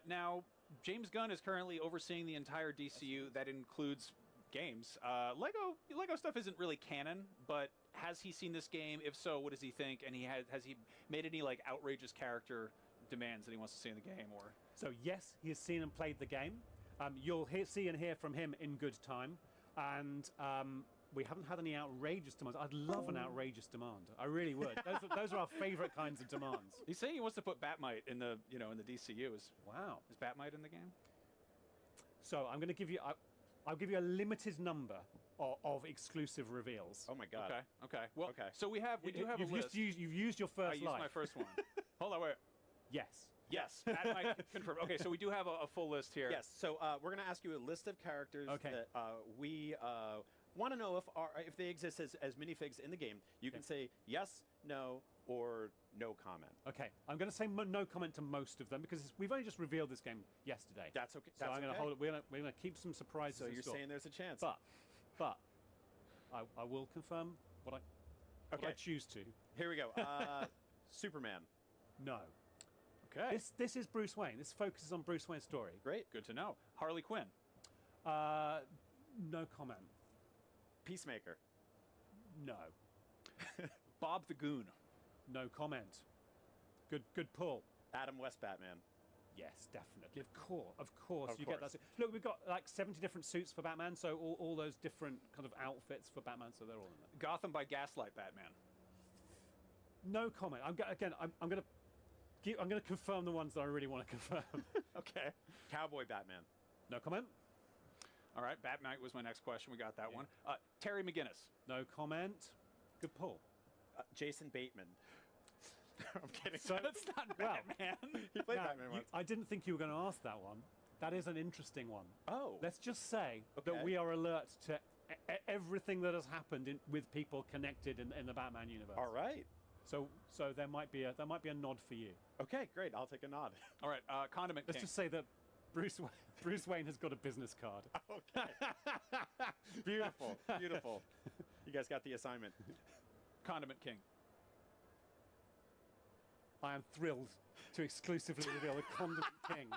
Now, James Gunn is currently overseeing the entire DCU. That includes games. Lego stuff isn't really canon, but has he seen this game? If so, what does he think? And has he made any like outrageous character demands that he wants to see in the game? Or
so yes, he has seen and played the game. You'll see and hear from him in good time, and we haven't had any outrageous demands. I'd love an outrageous demand. I really would. Those are our favorite kinds of demands.
He's saying he wants to put Batmite in the in the DCU.
Wow,
is Batmite in the game?
So I'm going to give you. I'll give you a limited number of exclusive reveals.
Oh my god.
Okay. Well, so we do have a list.
You've used your first life.
I used my first one. Hold on, wait. Yes. Batmite confirmed. Okay, so we do have a full list here.
Yes. So we're going to ask you a list of characters that we want to know if they exist as minifigs in the game. You can say yes, no, or no comment.
Okay. I'm going to say no comment to most of them because we've only just revealed this game yesterday.
That's okay.
So I'm going to hold it. We're going to keep some surprises.
So you're saying there's a chance.
But I will confirm what I choose to.
Here we go. Superman.
No.
Okay.
This is Bruce Wayne. This focuses on Bruce Wayne's story.
Great.
Good to know. Harley Quinn.
No comment.
Peacemaker.
No.
Bob the Goon.
No comment. Good pull.
Adam West Batman.
Yes, definitely. Of course. You get that. Look, we've got like 70 different suits for Batman, so all those different kind of outfits for Batman, so they're all in there.
Gotham by Gaslight Batman.
No comment. I'm going to confirm the ones that I really want to confirm.
Okay. Cowboy Batman.
No comment.
All right, Bat Knight was my next question. We got that one. Terry McGinnis.
No comment. Good pull.
Jason Bateman. I'm kidding.
So,
that's not Batman.
He played
now,
Batman once.
I didn't think you were going to ask that one. That is an interesting one.
Oh.
Let's just say that we are alert to everything that has happened with people connected in the Batman universe.
All right.
So there might be a nod for you.
Okay, great. I'll take a nod.
All right, Condiment
Let's
King.
just say that Bruce Wayne has got a business card.
Okay. Beautiful. Beautiful. You guys got the assignment.
Condiment King.
I am thrilled to exclusively reveal the Condiment King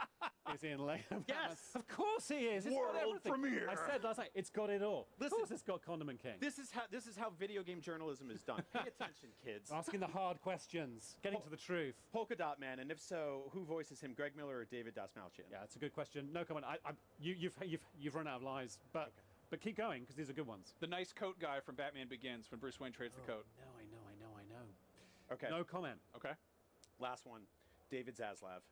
is in Lego Batman.
Yes!
Of course he is. It's got
World
everything.
premiere.
I said last night, it's got it all.
Listen,
of course it's got Condiment King.
This is how video game journalism is done. Pay attention, kids.
Asking the hard questions, getting to the truth.
Polka Dot Man, and if so, who voices him, Greg Miller or David Dasmalchian?
Yeah, it's a good question. No comment. You've run out of lies, but keep going because these are good ones.
The nice coat guy from Batman Begins when Bruce Wayne trades the coat.
No, I know.
Okay.
No comment.
Okay.
Last one, David Zaslav.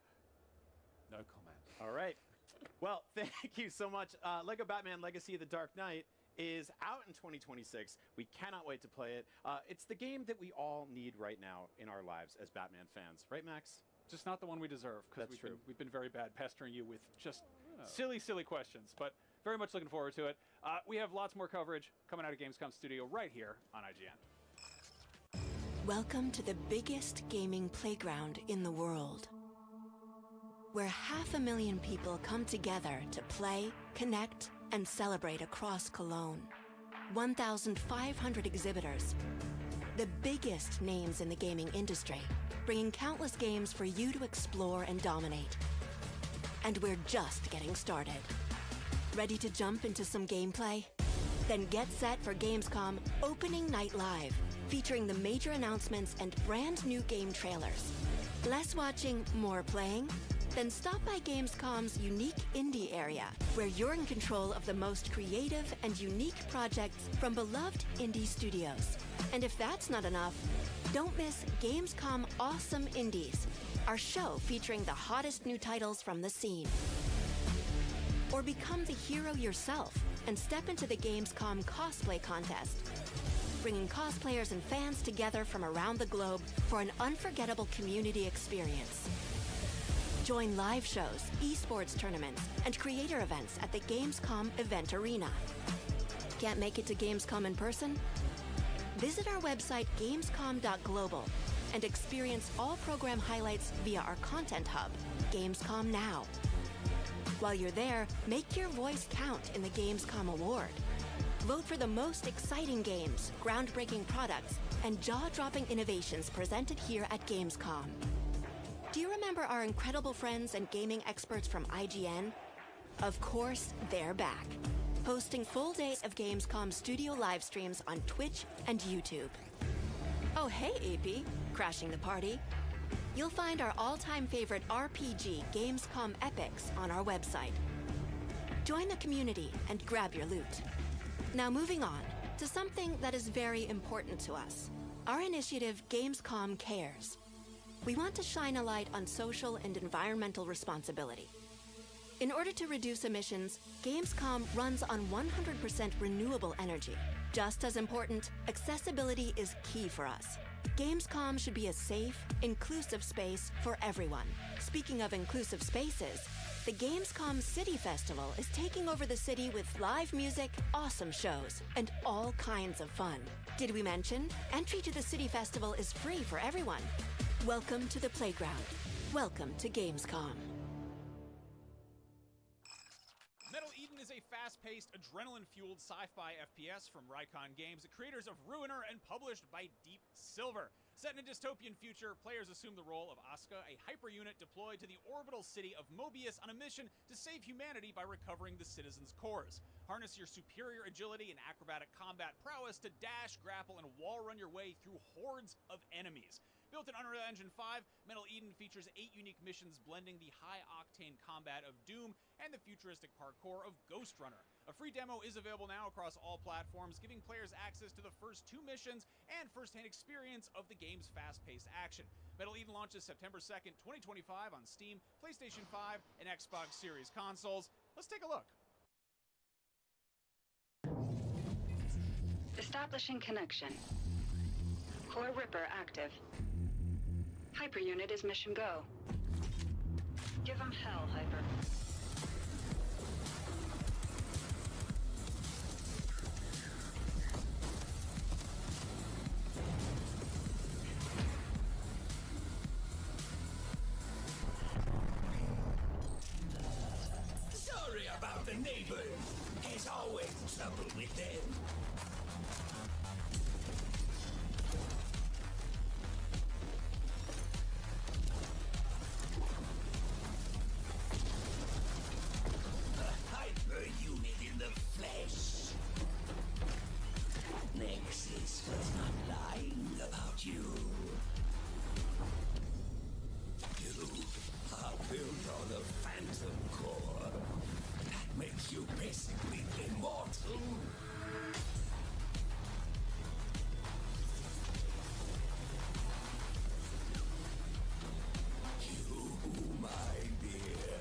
No comment.
All right. Well, thank you so much. Lego Batman Legacy of the Dark Knight is out in 2026. We cannot wait to play it. It's the game that we all need right now in our lives as Batman fans. Right, Max?
Just not the one we deserve, because we've been very bad pestering you with just silly questions. But very much looking forward to it. We have lots more coverage coming out of Gamescom Studio right here on IGN.
Welcome to the biggest gaming playground in the world, where 500,000 people come together to play, connect, and celebrate across Cologne. 1,500 exhibitors, the biggest names in the gaming industry, bringing countless games for you to explore and dominate. And we're just getting started. Ready to jump into some gameplay? Then get set for Gamescom Opening Night Live, featuring the major announcements and brand new game trailers. Less watching, more playing? Then stop by Gamescom's unique indie area, where you're in control of the most creative and unique projects from beloved indie studios. And if that's not enough, don't miss Gamescom Awesome Indies, our show featuring the hottest new titles from the scene. Or become the hero yourself and step into the Gamescom cosplay contest, bringing cosplayers and fans together from around the globe for an unforgettable community experience. Join live shows, esports tournaments, and creator events at the Gamescom Event Arena. Can't make it to Gamescom in person? Visit our website gamescom.global and experience all program highlights via our content hub, Gamescom Now. While you're there, make your voice count in the Gamescom Award. Vote for the most exciting games, groundbreaking products, and jaw-dropping innovations presented here at Gamescom. Do you remember our incredible friends and gaming experts from IGN? Of course, they're back, hosting full days of Gamescom studio live streams on Twitch and YouTube. Oh, hey, AP, crashing the party. You'll find our all-time favorite RPG Gamescom epics on our website. Join the community and grab your loot. Now moving on to something that is very important to us. Our initiative, Gamescom Cares. We want to shine a light on social and environmental responsibility. In order to reduce emissions, Gamescom runs on 100% renewable energy. Just as important, accessibility is key for us. Gamescom should be a safe, inclusive space for everyone. Speaking of inclusive spaces, the Gamescom City Festival is taking over the city with live music, awesome shows, and all kinds of fun. Did we mention? Entry to the City Festival is free for everyone. Welcome to the playground. Welcome to Gamescom.
Metal Eden is a fast-paced, adrenaline-fueled sci-fi FPS from Rycon Games, the creators of Ruiner and published by Deep Silver. Set in a dystopian future, players assume the role of Asuka, a hyper-unit deployed to the orbital city of Mobius on a mission to save humanity by recovering the citizens' cores. Harness your superior agility and acrobatic combat prowess to dash, grapple, and wall-run your way through hordes of enemies. Built in Unreal Engine 5, Metal Eden features 8 unique missions blending the high-octane combat of Doom and the futuristic parkour of Ghost Runner. A free demo is available now across all platforms, giving players access to the first 2 missions and first-hand experience of the game's fast-paced action. Metal Eden launches September 2nd, 2025 on Steam, PlayStation 5, and Xbox Series consoles. Let's take a look.
Establishing connection. Core Ripper active. Hyper unit is mission go. Give him hell, Hyper.
Sorry about the neighbors. There's always trouble with them. A hyper unit in the flesh. Nexus was not lying about you. You are built on a phantom core. That makes you basically immortal. You, my dear,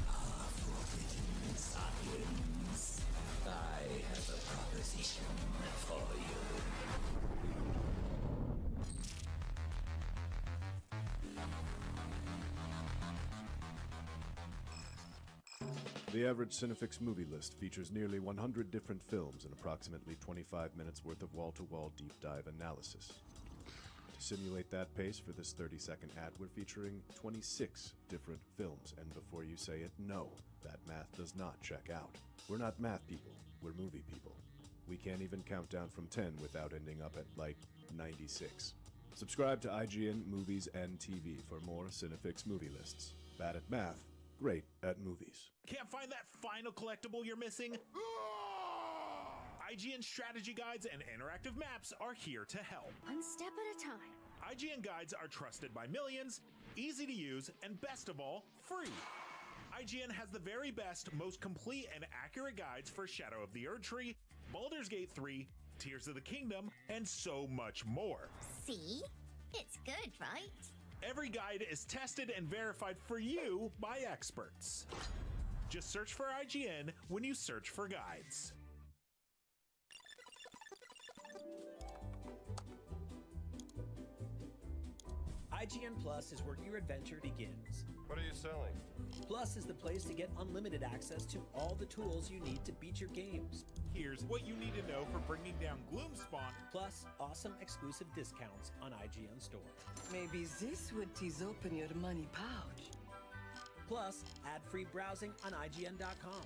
are forbidden science. I have a proposition for you.
The average Cinefix movie list features nearly 100 different films and approximately 25 minutes worth of wall-to-wall deep dive analysis. To simulate that pace for this 30-second ad, we're featuring 26 different films, and before you say it, no, that math does not check out. We're not math people, we're movie people. We can't even count down from 10 without ending up at, like, 96. Subscribe to IGN Movies and TV for more Cinefix movie lists. Bad at math, great at movies.
Can't find that final collectible you're missing? IGN strategy guides and interactive maps are here to help.
One step at a time.
IGN guides are trusted by millions, easy to use, and best of all, free. IGN has the very best, most complete and accurate guides for Shadow of the Erdtree, Baldur's Gate 3, Tears of the Kingdom, and so much more.
See? It's good, right?
Every guide is tested and verified for you by experts. Just search for IGN when you search for guides.
IGN Plus is where your adventure begins.
What are you selling?
Plus is the place to get unlimited access to all the tools you need to beat your games.
Here's what you need to know for bringing down Gloomspawn.
Plus, awesome exclusive discounts on IGN Store.
Maybe this would tease open your money pouch.
Plus, ad-free browsing on IGN.com.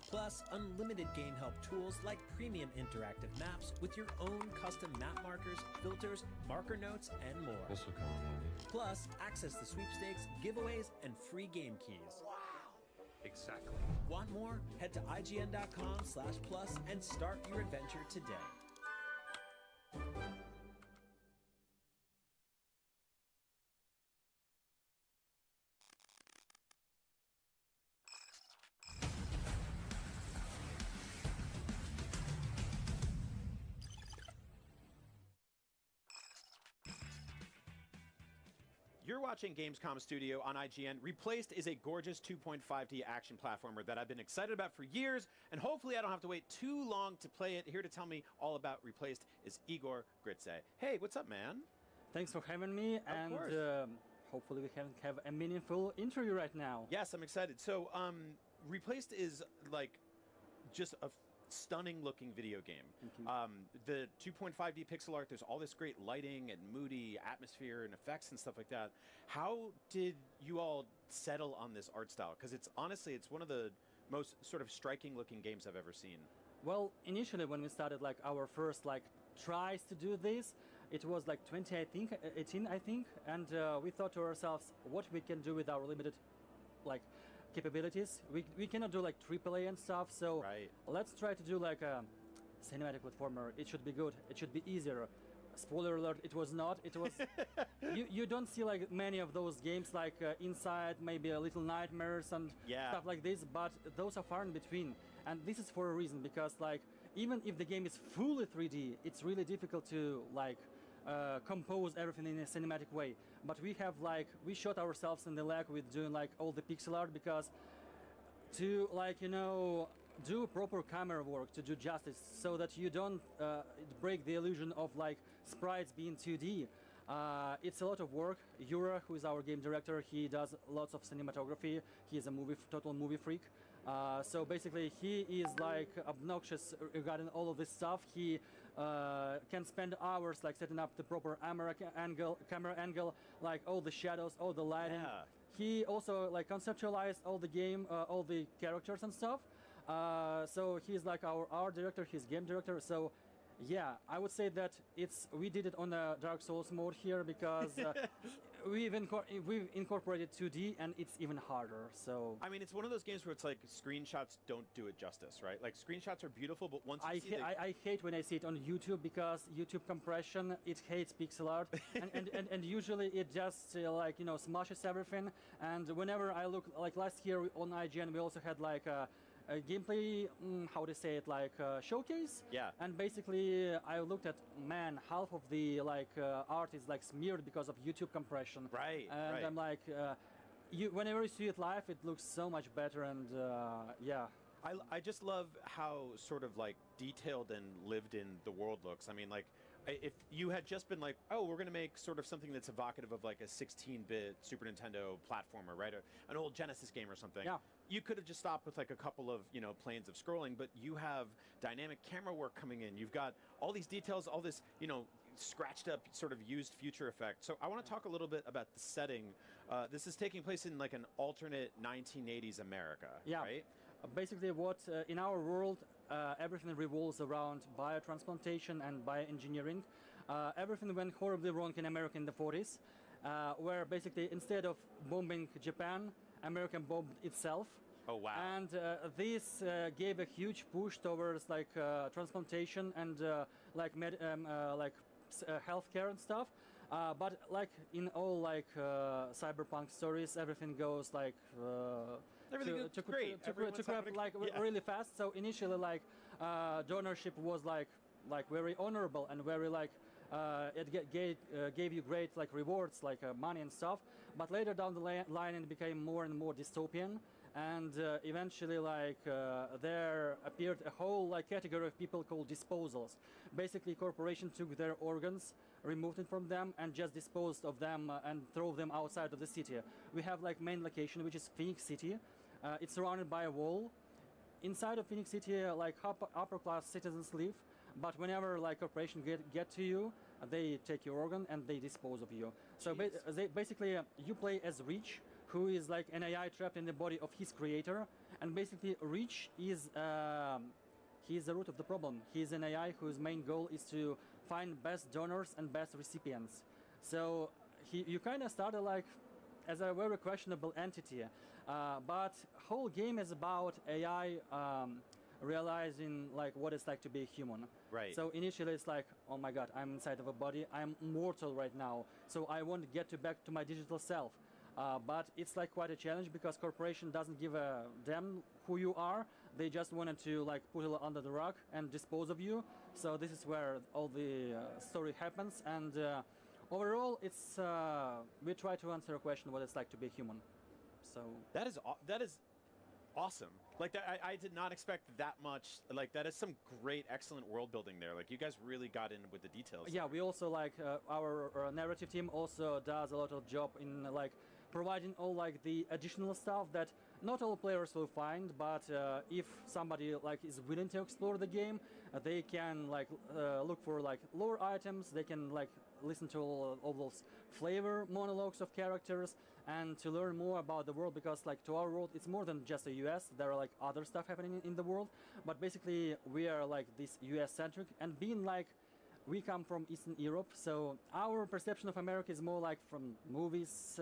Plus, unlimited game help tools like premium interactive maps with your own custom map markers, filters, marker notes, and more.
This will come in handy.
Plus, access to sweepstakes, giveaways, and free game keys.
Wow! Exactly.
Want more? Head to IGN.com/plus and start your adventure today.
You're watching Gamescom Studio on IGN. Replaced is a gorgeous 2.5D action platformer that I've been excited about for years, and hopefully I don't have to wait too long to play it. Here to tell me all about Replaced is Igor Gritze. Hey, what's up, man?
Thanks for having me, and hopefully we can have a meaningful interview right now.
Yes, I'm excited. So, Replaced is like just a stunning looking video game. The 2.5D pixel art, there's all this great lighting and moody atmosphere and effects and stuff like that. How did you all settle on this art style? Because it's honestly, it's one of the most sort of striking looking games I've ever seen.
Well, initially when we started like our first like tries to do this, it was like 2018 I think, and we thought to ourselves what we can do with our limited like capabilities. We cannot do like AAA and stuff, so let's try to do like a cinematic platformer. It should be good, it should be easier. spoiler alert, it was not. It was you don't see like many of those games like Inside, maybe a Little Nightmares and stuff like this, but those are far in between. And this is for a reason, because like even if the game is fully 3D, it's really difficult to like compose everything in a cinematic way. But we have like we shot ourselves in the leg with doing like all the pixel art, because to like do proper camera work, to do justice, so that you don't break the illusion of like sprites being 2D. It's a lot of work. Yura, who is our game director, he does lots of cinematography. He's a total movie freak. So basically, he is like obnoxious regarding all of this stuff. He can spend hours like setting up the proper camera angle, like all the shadows, all the lighting.
Yeah.
He also like conceptualized all the game, all the characters and stuff. So he's like our art director, he's game director. So yeah, I would say that we did it on a Dark Souls mode here, because we've incorporated 2D, and it's even harder. So
I mean, it's one of those games where it's like screenshots don't do it justice, right? Like screenshots are beautiful, but once you see
I hate when I see it on YouTube, because YouTube compression, it hates pixel art, and usually it just like smashes everything. And whenever I look, like last year on IGN, we also had like a gameplay, how to say it, like showcase.
Yeah.
And basically, I looked at, man, half of the like art is like smeared because of YouTube compression.
Right.
And
right.
I'm like, whenever you see it live, it looks so much better. And yeah.
I just love how sort of like detailed and lived in the world looks. I mean, like, if you had just been like, oh, we're going to make sort of something that's evocative of like a 16-bit Super Nintendo platformer, right? An old Genesis game or something.
Yeah.
You could have just stopped with like a couple of, planes of scrolling, but you have dynamic camera work coming in. You've got all these details, all this, scratched up sort of used future effect. So I want to talk a little bit about the setting. This is taking place in like an alternate 1980s America, right?
Basically, what in our world, everything revolves around biotransplantation and bioengineering. Everything went horribly wrong in America in the 40s, where basically instead of bombing Japan, America bombed itself.
Oh wow!
And this gave a huge push towards like transplantation and like healthcare and stuff. But like in all like cyberpunk stories, everything goes like to crap like really fast. So initially, like donorship was like very honorable and very like it gave you great like rewards, like money and stuff. But later down the line, it became more and more dystopian. And eventually, like there appeared a whole like category of people called disposals. Basically, corporations took their organs, removed it from them, and just disposed of them and throw them outside of the city. We have like main location, which is Phoenix City. It's surrounded by a wall. Inside of Phoenix City, like upper class citizens live. But whenever like corporations get to you, they take your organ and they dispose of you. So basically, you play as Reach, who is like an AI trapped in the body of his creator, and basically Reach is he's the root of the problem. He's an AI whose main goal is to find best donors and best recipients. So you kind of started like as a very questionable entity, but whole game is about AI realizing like what it's like to be a human.
Right.
So initially it's like, oh my god, I'm inside of a body, I'm mortal right now, so I want to get back to my digital self. But it's like quite a challenge, because corporation doesn't give a damn who you are. They just wanted to like put it under the rug and dispose of you. So this is where all the story happens. And overall, it's we try to answer a question what it's like to be human. So
that is awesome. Like that, I did not expect that much. Like that is some great, excellent world building there. Like you guys really got in with the details.
Yeah, we also like our narrative team also does a lot of job in like providing all like the additional stuff that not all players will find, but if somebody like is willing to explore the game, they can like look for like lore items. They can like listen to all those flavor monologues of characters and to learn more about the world, because like to our world it's more than just the US. There are like other stuff happening in the world, but basically we are like this US centric, and being like we come from Eastern Europe, so our perception of America is more like from movies,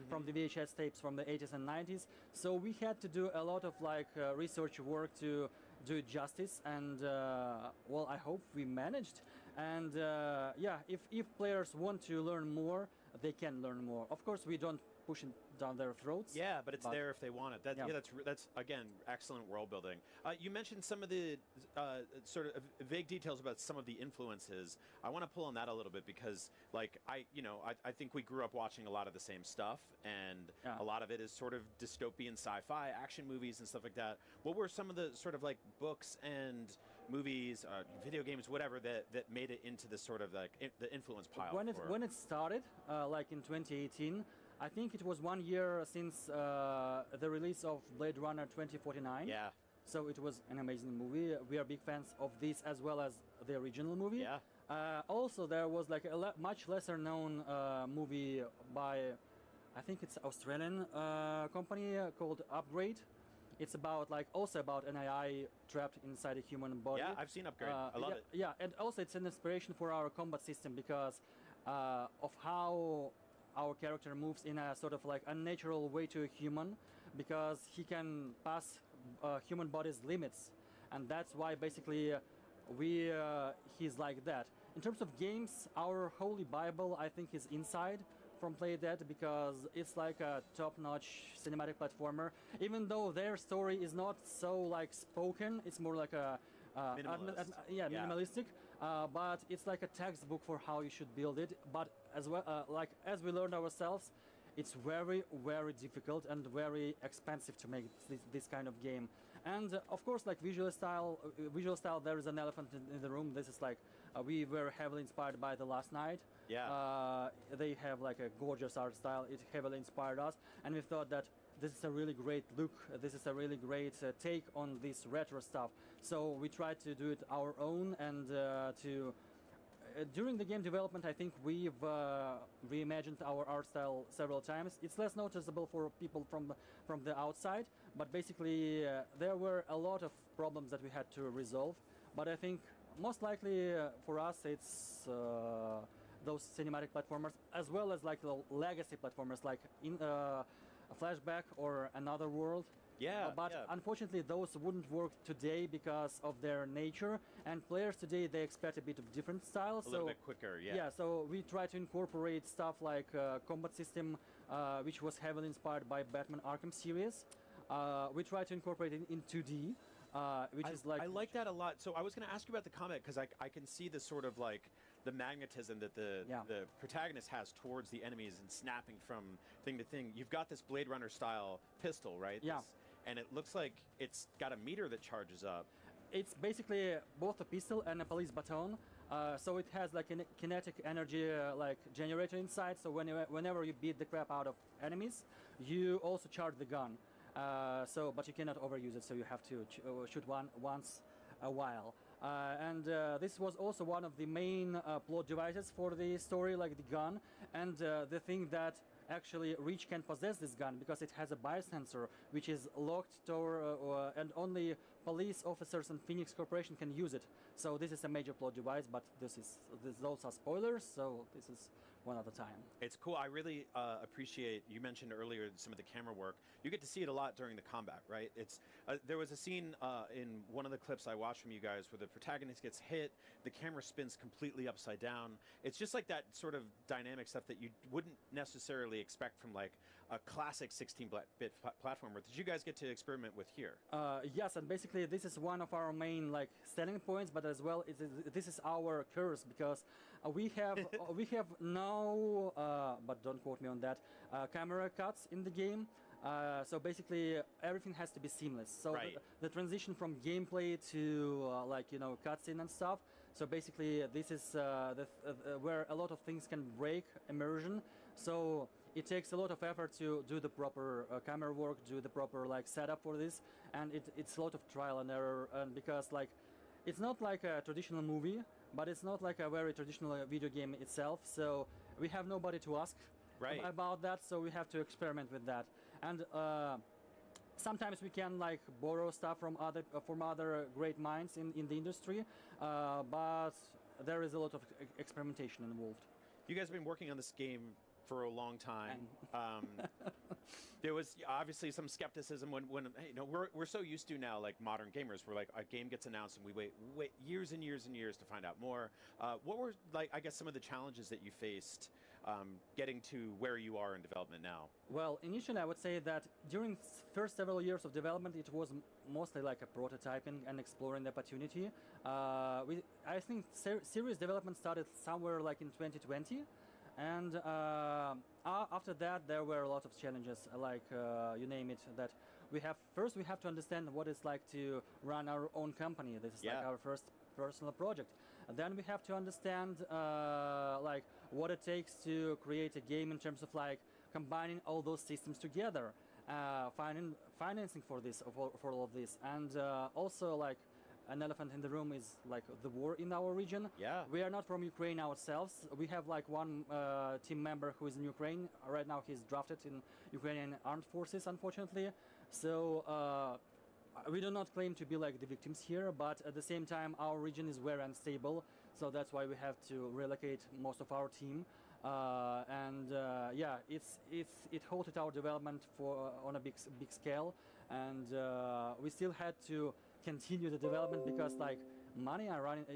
from the VHS tapes from the 80s and 90s. So we had to do a lot of like research work to do it justice, and well, I hope we managed. And yeah, if players want to learn more, they can learn more. Of course, we don't push it down their throats.
Yeah, but it's there if they want it.
Yeah.
That's again excellent world building. You mentioned some of the sort of vague details about some of the influences. I want to pull on that a little bit because, like, I think we grew up watching a lot of the same stuff, and a lot of it is sort of dystopian sci-fi action movies and stuff like that. What were some of the sort of like books and movies, video games, whatever that made it into the sort of like the influence pile?
When it started, like in 2018. I think it was 1 year since the release of Blade Runner 2049.
Yeah.
So it was an amazing movie. We are big fans of this as well as the original movie.
Yeah.
Also, there was like a much lesser known movie by, I think it's Australian company called Upgrade. It's about also about an AI trapped inside a human body.
Yeah, I've seen Upgrade. I love it.
Yeah, and also it's an inspiration for our combat system because of how our character moves in a sort of like unnatural way to a human, because he can pass human body's limits, and that's why basically he's like that. In terms of games, our holy bible I think is Inside from Playdead, because it's like a top-notch cinematic platformer. Even though their story is not so like spoken, it's more like a minimalistic. But it's like a textbook for how you should build it. But as well, like as we learned ourselves, it's very, very difficult and very expensive to make this kind of game. And of course, like visual style, there is an elephant in the room. This is like we were heavily inspired by The Last Night.
Yeah.
They have like a gorgeous art style. It heavily inspired us, and we thought that this is a really great look. This is a really great take on this retro stuff. So we tried to do it our own, and during the game development, I think we've reimagined our art style several times. It's less noticeable for people from the outside, but basically there were a lot of problems that we had to resolve. But I think most likely for us, it's those cinematic platformers, as well as like the legacy platformers, like in a Flashback or Another World.
Yeah,
but unfortunately those wouldn't work today because of their nature, and players today, they expect a bit of different styles.
A little bit quicker, yeah.
Yeah, so we try to incorporate stuff like combat system, which was heavily inspired by Batman Arkham series. We try to incorporate it in 2D, which is like...
I like that a lot. So I was going to ask you about the combat, because I can see the sort of like the magnetism that the protagonist has towards the enemies and snapping from thing to thing. You've got this Blade Runner style pistol, right?
Yeah.
And it looks like it's got a meter that charges up.
It's basically both a pistol and a police baton. So it has like a kinetic energy like generator inside. So whenever you beat the crap out of enemies, you also charge the gun. But you cannot overuse it. So you have to shoot once a while. And this was also one of the main plot devices for the story, like the gun, and the thing that actually Reach can possess this gun, because it has a biosensor which is locked and only police officers and Phoenix Corporation can use it. So this is a major plot device, but those are spoilers, so this is one at a time.
It's cool. I really appreciate, you mentioned earlier some of the camera work. You get to see it a lot during the combat, right? It's there was a scene in one of the clips I watched from you guys where the protagonist gets hit, the camera spins completely upside down. It's just like that sort of dynamic stuff that you wouldn't necessarily expect from like a classic 16-bit platformer. Did you guys get to experiment with here?
Yes, and basically this is one of our main like selling points, but as well this is our curse, because we have no, but don't quote me on that, camera cuts in the game. So basically everything has to be seamless. So the transition from gameplay to cutscene and stuff. So basically this is where a lot of things can break immersion. So it takes a lot of effort to do the proper camera work, do the proper setup for this, and it's a lot of trial and error. And because it's not like a traditional movie, but it's not like a very traditional video game itself. So we have nobody to ask about that. So we have to experiment with that. And sometimes we can borrow stuff from other great minds in the industry, but there is a lot of experimentation involved.
You guys have been working on this game for a long time. There was obviously some skepticism when you know, we're so used to now, like modern gamers, we're like, a game gets announced and we wait years and years and years to find out more. What were, like, I guess, some of the challenges that you faced getting to where you are in development now?
Well, initially I would say that during first several years of development, it was mostly like a prototyping and exploring the opportunity. I think series development started somewhere like in 2020. And after that, there were a lot of challenges, like you name it, that we have to understand what it's like to run our own company. This is like our first personal project. And then we have to understand like what it takes to create a game in terms of like combining all those systems together, financing for this, for all of this, and also like an elephant in the room is like the war in our region.
Yeah.
We are not from Ukraine ourselves. We have like one team member who is in Ukraine. Right now he's drafted in Ukrainian armed forces, unfortunately. So we do not claim to be like the victims here, but at the same time our region is very unstable. So that's why we have to relocate most of our team. Yeah, it halted our development on a big scale, and we still had to continue the development because like money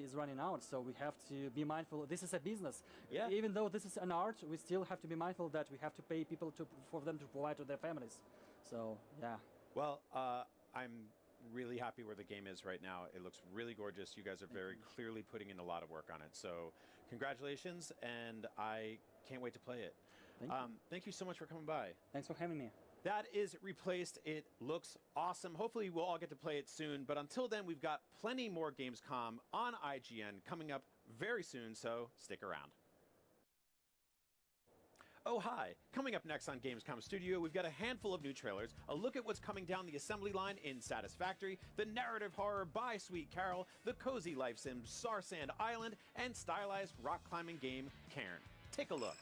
is running out, so we have to be mindful. This is a business.
Yeah.
Even though this is an art, we still have to be mindful that we have to pay people for them to provide to their families. So yeah.
Well, I'm really happy where the game is right now. It looks really gorgeous. You guys are very clearly putting in a lot of work on it. So congratulations, and I can't wait to play it. Thank you so much for coming by.
Thanks for having me.
That is Replaced. It looks awesome. Hopefully we'll all get to play it soon. But until then, we've got plenty more Gamescom on IGN coming up very soon, so stick around. Oh, hi. Coming up next on Gamescom Studio, we've got a handful of new trailers, a look at what's coming down the assembly line in Satisfactory, the narrative horror by Sweet Carol, the cozy life sim Sarsand Island, and stylized rock climbing game Cairn. Take a look.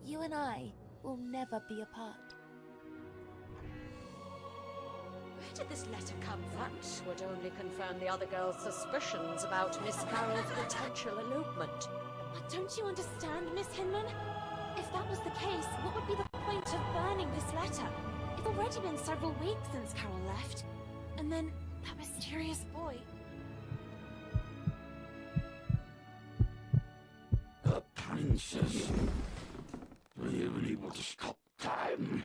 You and I will never be apart.
Where did this letter come from? That would only confirm the other girl's suspicions about Miss Carroll's potential elopement.
But don't you understand, Miss Hinman? If that was the case, what would be the point of burning this letter? It's already been several weeks since Carol left. And then that mysterious boy.
A princess. Were you able to stop time?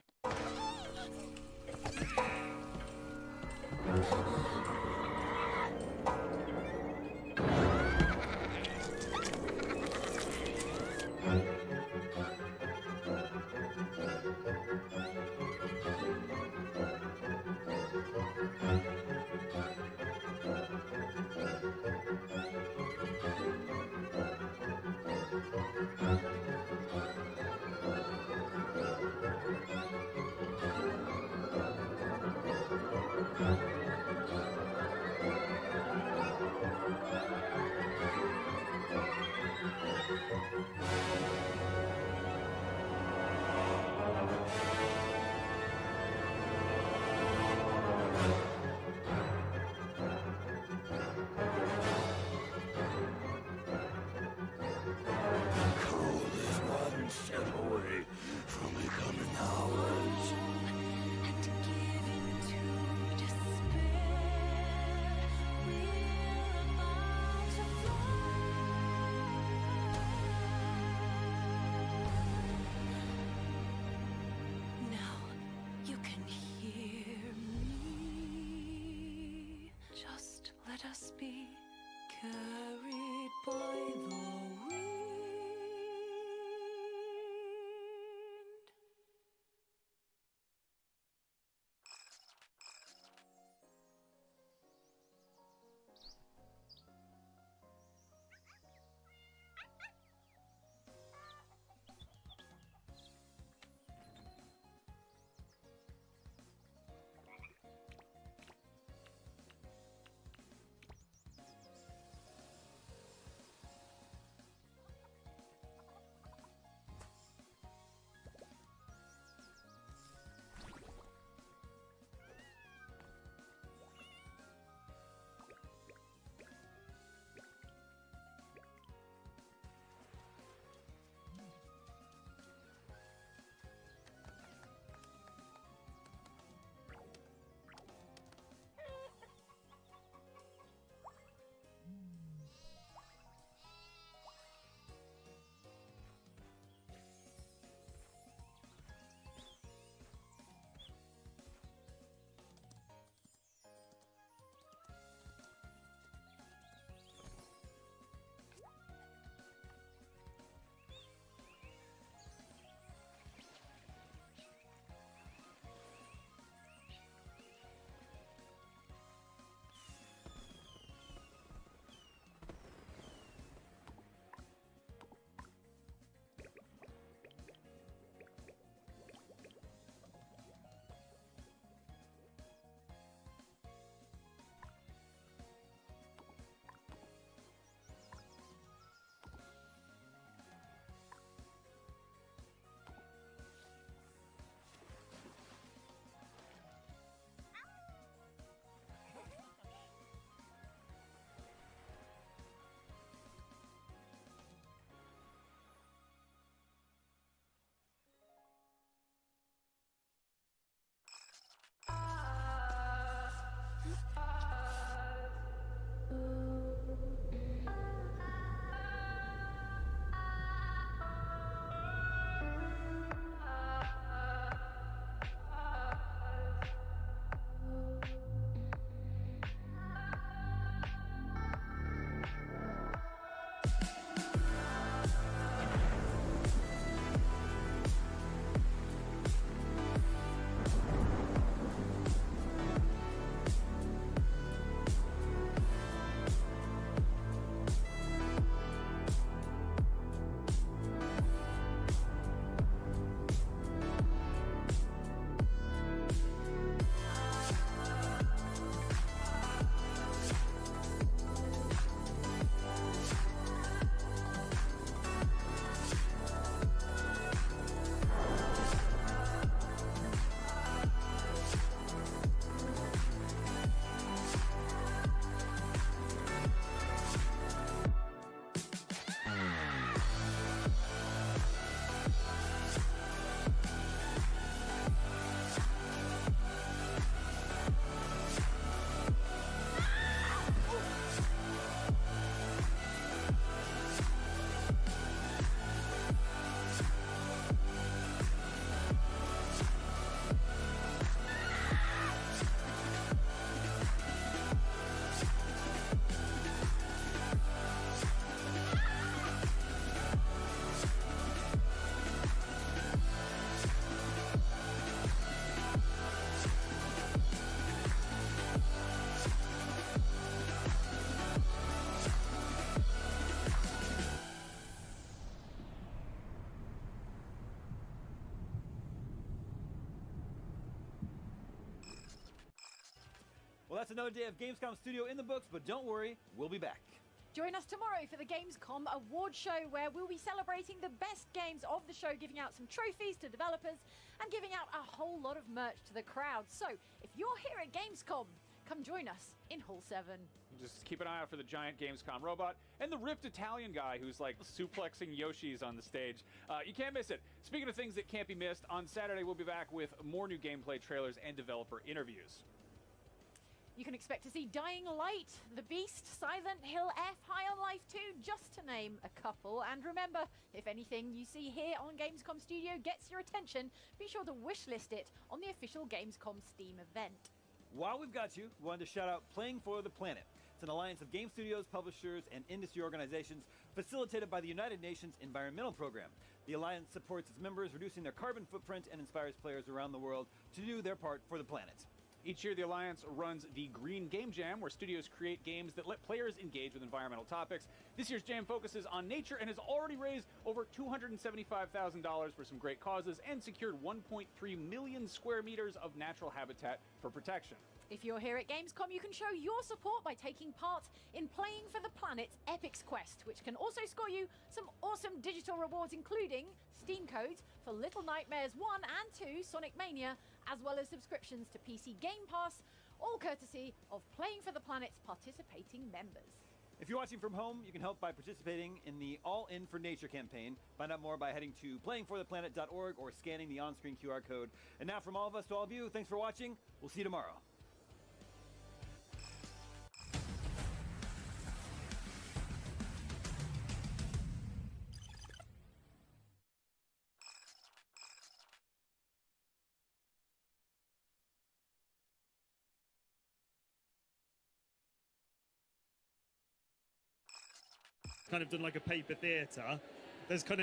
just be carried by the wind.
Well, that's another day of Gamescom Studio in the books, but don't worry, we'll be back.
Join us tomorrow for the Gamescom award show, where we'll be celebrating the best games of the show, giving out some trophies to developers and giving out a whole lot of merch to the crowd. So if you're here at Gamescom, come join us in Hall 7.
Just keep an eye out for the giant Gamescom robot and the ripped Italian guy who's like suplexing Yoshis on the stage. You can't miss it. Speaking of things that can't be missed, on Saturday we'll be back with more new gameplay trailers and developer interviews.
You can expect to see Dying Light, The Beast, Silent Hill F, High on Life 2, just to name a couple. And remember, if anything you see here on Gamescom Studio gets your attention, be sure to wishlist it on the official Gamescom Steam event.
While we've got you, we wanted to shout out Playing for the Planet. It's an alliance of game studios, publishers, and industry organizations facilitated by the United Nations Environmental Program. The alliance supports its members, reducing their carbon footprint, and inspires players around the world to do their part for the planet.
Each year, the Alliance runs the Green Game Jam, where studios create games that let players engage with environmental topics. This year's jam focuses on nature and has already raised over $275,000 for some great causes and secured 1.3 million square meters of natural habitat for protection.
If you're here at Gamescom, you can show your support by taking part in Playing for the Planet's Epics Quest, which can also score you some awesome digital rewards, including Steam codes for Little Nightmares 1 and 2 Sonic Mania, as well as subscriptions to PC Game Pass, all courtesy of Playing for the Planet's participating members.
If you're watching from home, you can help by participating in the All In for Nature campaign. Find out more by heading to playingfortheplanet.org or scanning the on-screen QR code. And now from all of us to all of you, thanks for watching. We'll see you tomorrow.
Kind of done like a paper theatre. There's kind of